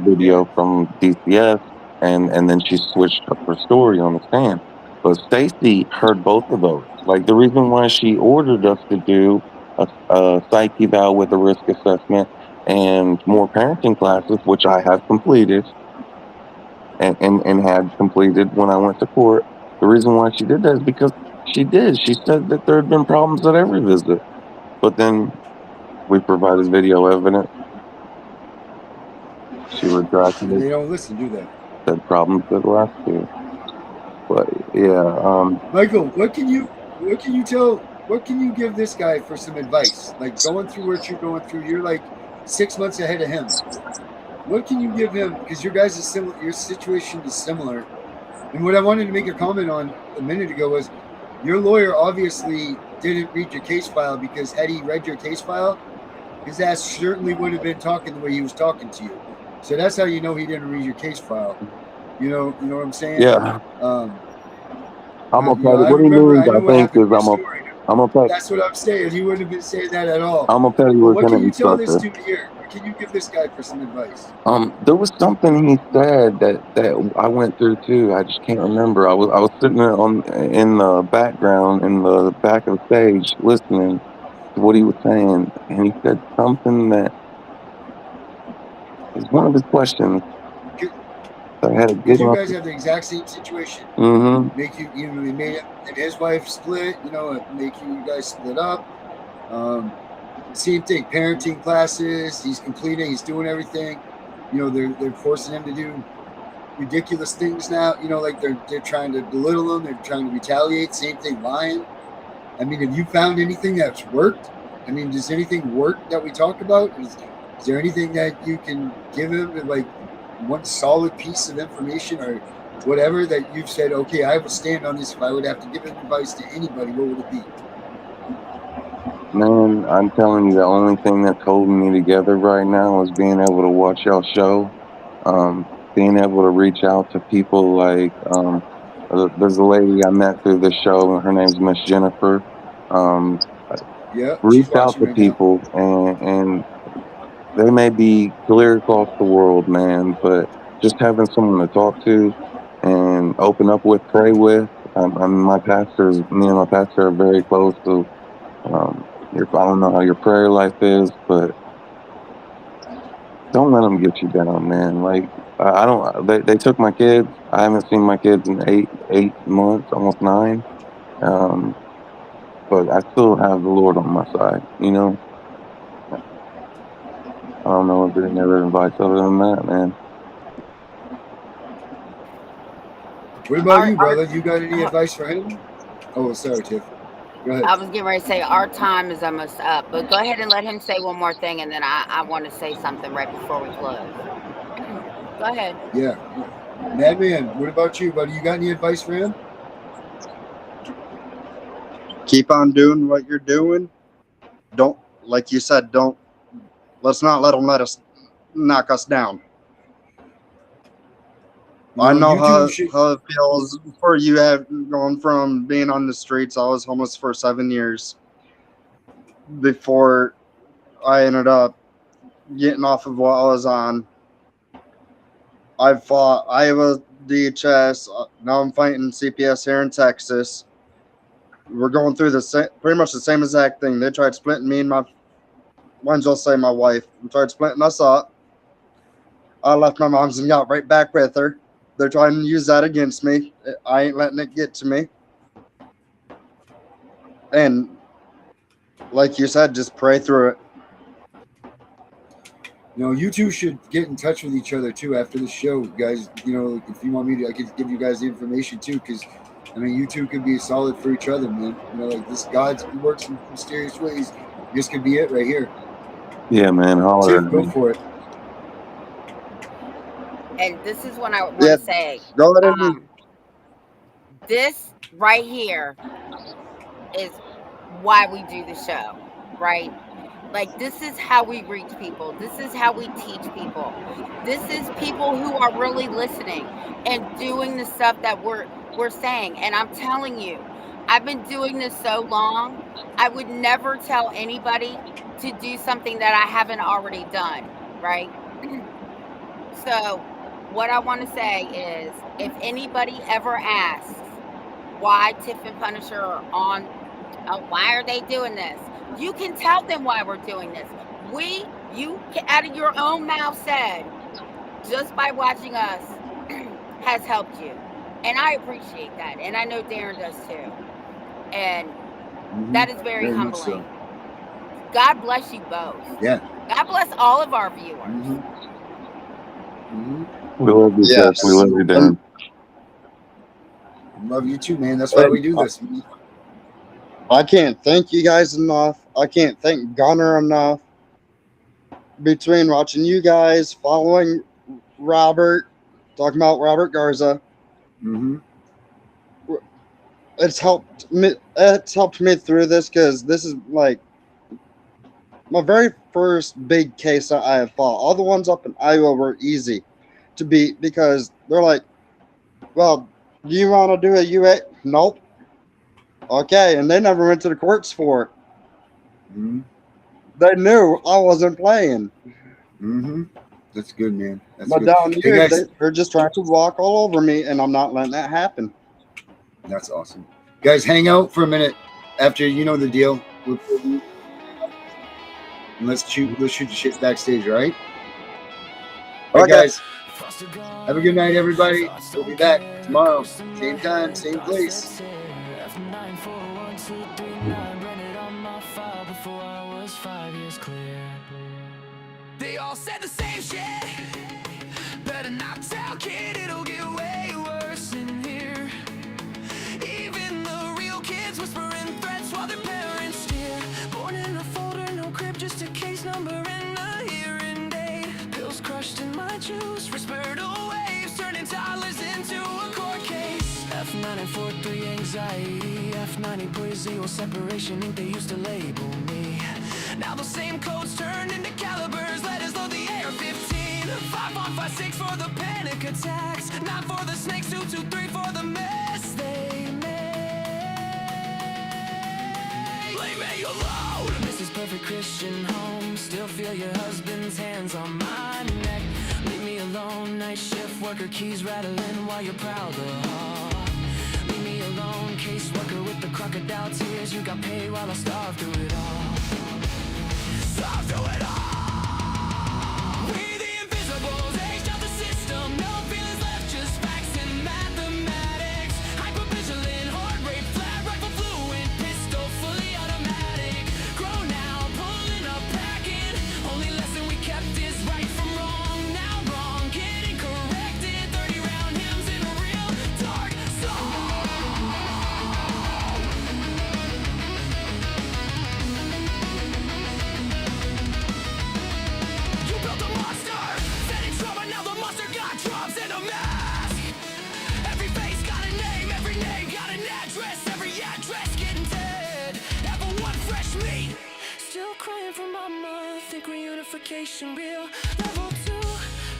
video from DCS, and then she switched up her story on the stand. But Stacy heard both of those. Like, the reason why she ordered us to do a psych eval with a risk assessment and more parenting classes, which I have completed and had completed when I went to court. The reason why she did that is because she said that there had been problems at every visit. But then we provided video evidence. She retracted it. They don't listen, do they? Said problems at the last 2. But yeah, Michael, what can you give this guy for some advice? Like, going through what you're going through, you're like 6 months ahead of him. What can you give him? Because your situation is similar. And what I wanted to make a comment on a minute ago was your lawyer obviously didn't read your case file, because had he read your case file, his ass certainly would have been talking the way he was talking to you. So that's how you know he didn't read your case file. You know what I'm saying? Yeah. I'm a petty. What he means, I think, is I'm a petty. That's what I'm saying. He wouldn't have been saying that at all. I'm a petty What can lieutenant you tell this instructor. dude here? What can you give this guy for some advice? There was something he said that I went through too. I just can't remember. I was sitting there in the background, in the back of the stage, listening to what he was saying, and he said something that is one of his questions. I had a good. Because you guys have the exact same situation. Mm-hmm. Make you he made it, and his wife split. Make you guys split up. Same thing. Parenting classes. He's completing. He's doing everything. They're forcing him to do ridiculous things now. Like they're trying to belittle him. They're trying to retaliate. Same thing. Lying. I mean, have you found anything that's worked? I mean, does anything work that we talk about? Is there anything that you can give him, like one solid piece of information or whatever that you've said, okay, I would stand on this if I would have to give advice to anybody, what would it be? Man, I'm telling you, the only thing that's holding me together right now is being able to watch y'all show, being able to reach out to people like, there's a lady I met through the show, and her name's Miss Jennifer. Yeah, Reach she's out watching to right now. people, and they may be clear across the world, man, but just having someone to talk to and open up with, pray with. Me and my pastor are very close, so I don't know how your prayer life is, but don't let them get you down, man. Like I don't. They took my kids. I haven't seen my kids in eight months, almost 9. But I still have the Lord on my side. You know. I don't know if there's any other advice other than that, man. What about you, brother? You got any advice for him? Oh, sorry, Tiff. Go ahead. I was getting ready to say our time is almost up, but go ahead and let him say one more thing, and then I want to say something right before we close. Go ahead. Yeah. Madman, what about you, buddy? You got any advice for him? Keep on doing what you're doing. Don't, like you said, let's not let them knock us down. Well, I know how it feels for you going from being on the streets. I was homeless for 7 years before I ended up getting off of what I was on. I fought Iowa DHS. Now I'm fighting CPS here in Texas. We're going through pretty much the same exact thing. They tried splitting me and my wife. They tried splitting us up. I left my mom's and got right back with her. They're trying to use that against me. I ain't letting it get to me. And like you said, just pray through it. You know, you two should get in touch with each other too after the show, guys. You know, if you want me to, I could give you guys the information too, because I mean, you two could be solid for each other, man. You know, like this God works in mysterious ways. This could be it right here. Yeah, man. Holler. Tiff, go for it. And this is what I want to say. Go ahead. This right here is why we do the show, right? Like, this is how we reach people. This is how we teach people. This is people who are really listening and doing the stuff that we're saying. And I'm telling you, I've been doing this so long, I would never tell anybody to do something that I haven't already done, right? So what I want to say is, if anybody ever asks why Tiff and Punisher are on, why are they doing this? You can tell them why we're doing this. You out of your own mouth said, just by watching us has helped you. And I appreciate that. And I know Darren does too. And that is very humbling. So. God bless you both. Yeah. God bless all of our viewers. We love you, Jeff. We love you, Dan. Love you too, man. That's why we do this. I can't thank you guys enough. I can't thank Gunner enough. Between watching you guys, following Robert, talking about Robert Garza, it's helped me. It's helped me through this, because this is like my very first big case that I have fought. All the ones up in Iowa were easy to beat, because they're like, well, do you want to do a UA? Nope. Okay, and they never went to the courts for it. They knew I wasn't playing. That's good, man. That's but good. down here, they're just trying to walk all over me, and I'm not letting that happen. That's awesome. Guys, hang out for a minute after, you know the deal. And let's shoot the shit backstage, all right? All right, guys. Have a good night, everybody. We'll be back tomorrow. Same time, same place. They all said the same shit. Better not tell, kid, it'll get way worse in here. Even the real kids whispering threats while their parents steer. Born in a folder, no crib, just a case number in the hearing. F943 anxiety, F90 poison, separation ink they used to label me. Now those same codes turned into calibers, letters load the AR-15. 5156 for the panic attacks, 9 for the snakes, 223 for the mess they made. Leave me alone. This is perfect Christian home. Still feel your husband's hands on my neck. Leave me alone. Night shift worker, keys rattling while you're proud of heart. Leave me alone. Caseworker with the crocodile tears. You got paid while I starved through it all. Starved through it all. We the invisibles, aged out the system. No feelings left, just facts and mathematics. Hypervigilant, heart rate, flat rifle, fluent, pistol, fully automatic. Grown now, pulling up, packing. Only lesson we kept is right from wrong. Now wrong, getting corrected. 30-round hymns in a real dark song. You built a monster, setting trauma, now the monster got drops and a mask. Every face got a name got an address, every address getting dead. Ever one fresh meat, still crying for mama, think reunification real. Level 2,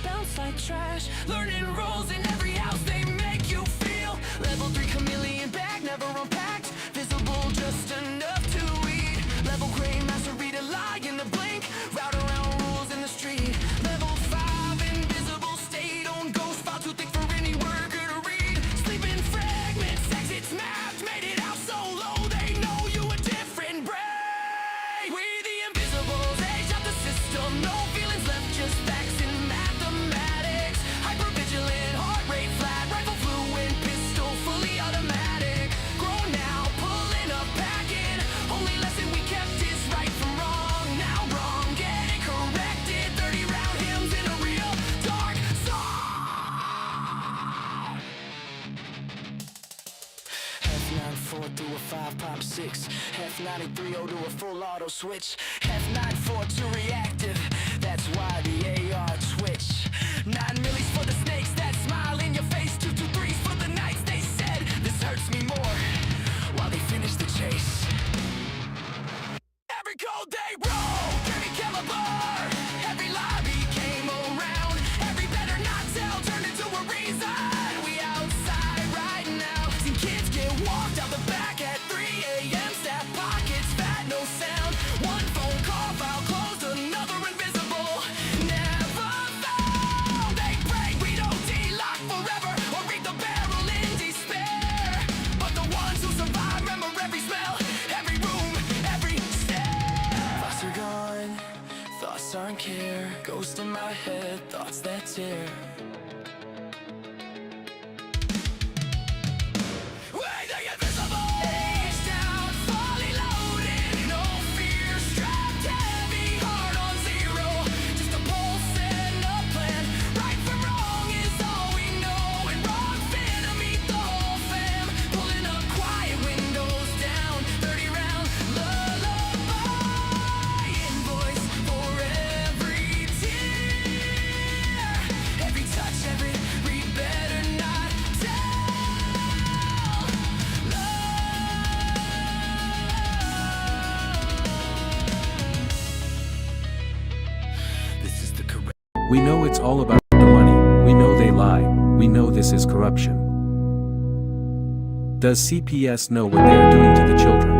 bounce like trash, learning roles in every house they make you feel. Level 3, chameleon bag, never unpacked, visible just enough to read. Level gray, master read a lie in the blink, route around rules in the street. Level 5, invisible state on ghost file, too thick for any worker to read. Sleeping fragments, exits mapped, made it out so low they know you a different breed. We the invisibles, aged out the system, no feelings left, just facts and mathematics. Hypervigilant, heart rate flat, rifle fluent, pistol fully automatic. Grown now, pulling up, packing. Only lesson we kept is right from wrong. Now wrong, getting corrected. 30-round hymns in a real dark song. F94 through a 5 pop 6, F93 to a full auto switch, F94 to reactive, that's why the AR twitch. 9 millis for the snakes that smile in your face, 223s for the nights they said this hurts me more, while they finish the chase. Every cold day roll, every caliber, every lie became around, every better not tell turned into a reason. We outside right now, seen kids get walked out the back at 3 a.m. Staff pockets fat, no sound. One phone call, file closed, another invisible. Never found. They pray we don't delock forever or read the barrel in despair. But the ones who survive remember every smell, every room, every stare. Thoughts are gone, thoughts aren't care. Ghost in my head, thoughts that tear. We the invisible, aged out, fully loaded, no fear, strapped heavy, heart on zero. Just a pulse and a plan. Right from wrong is all we know, and wrong finna meet the whole fam. Pulling up quiet, windows down, 30-round lullaby. Invoice for every tear, every touch, every read better not tell. This is the correct. We know it's all about the money, we know they lie, we know this is corruption. Does CPS know what they are doing to the children?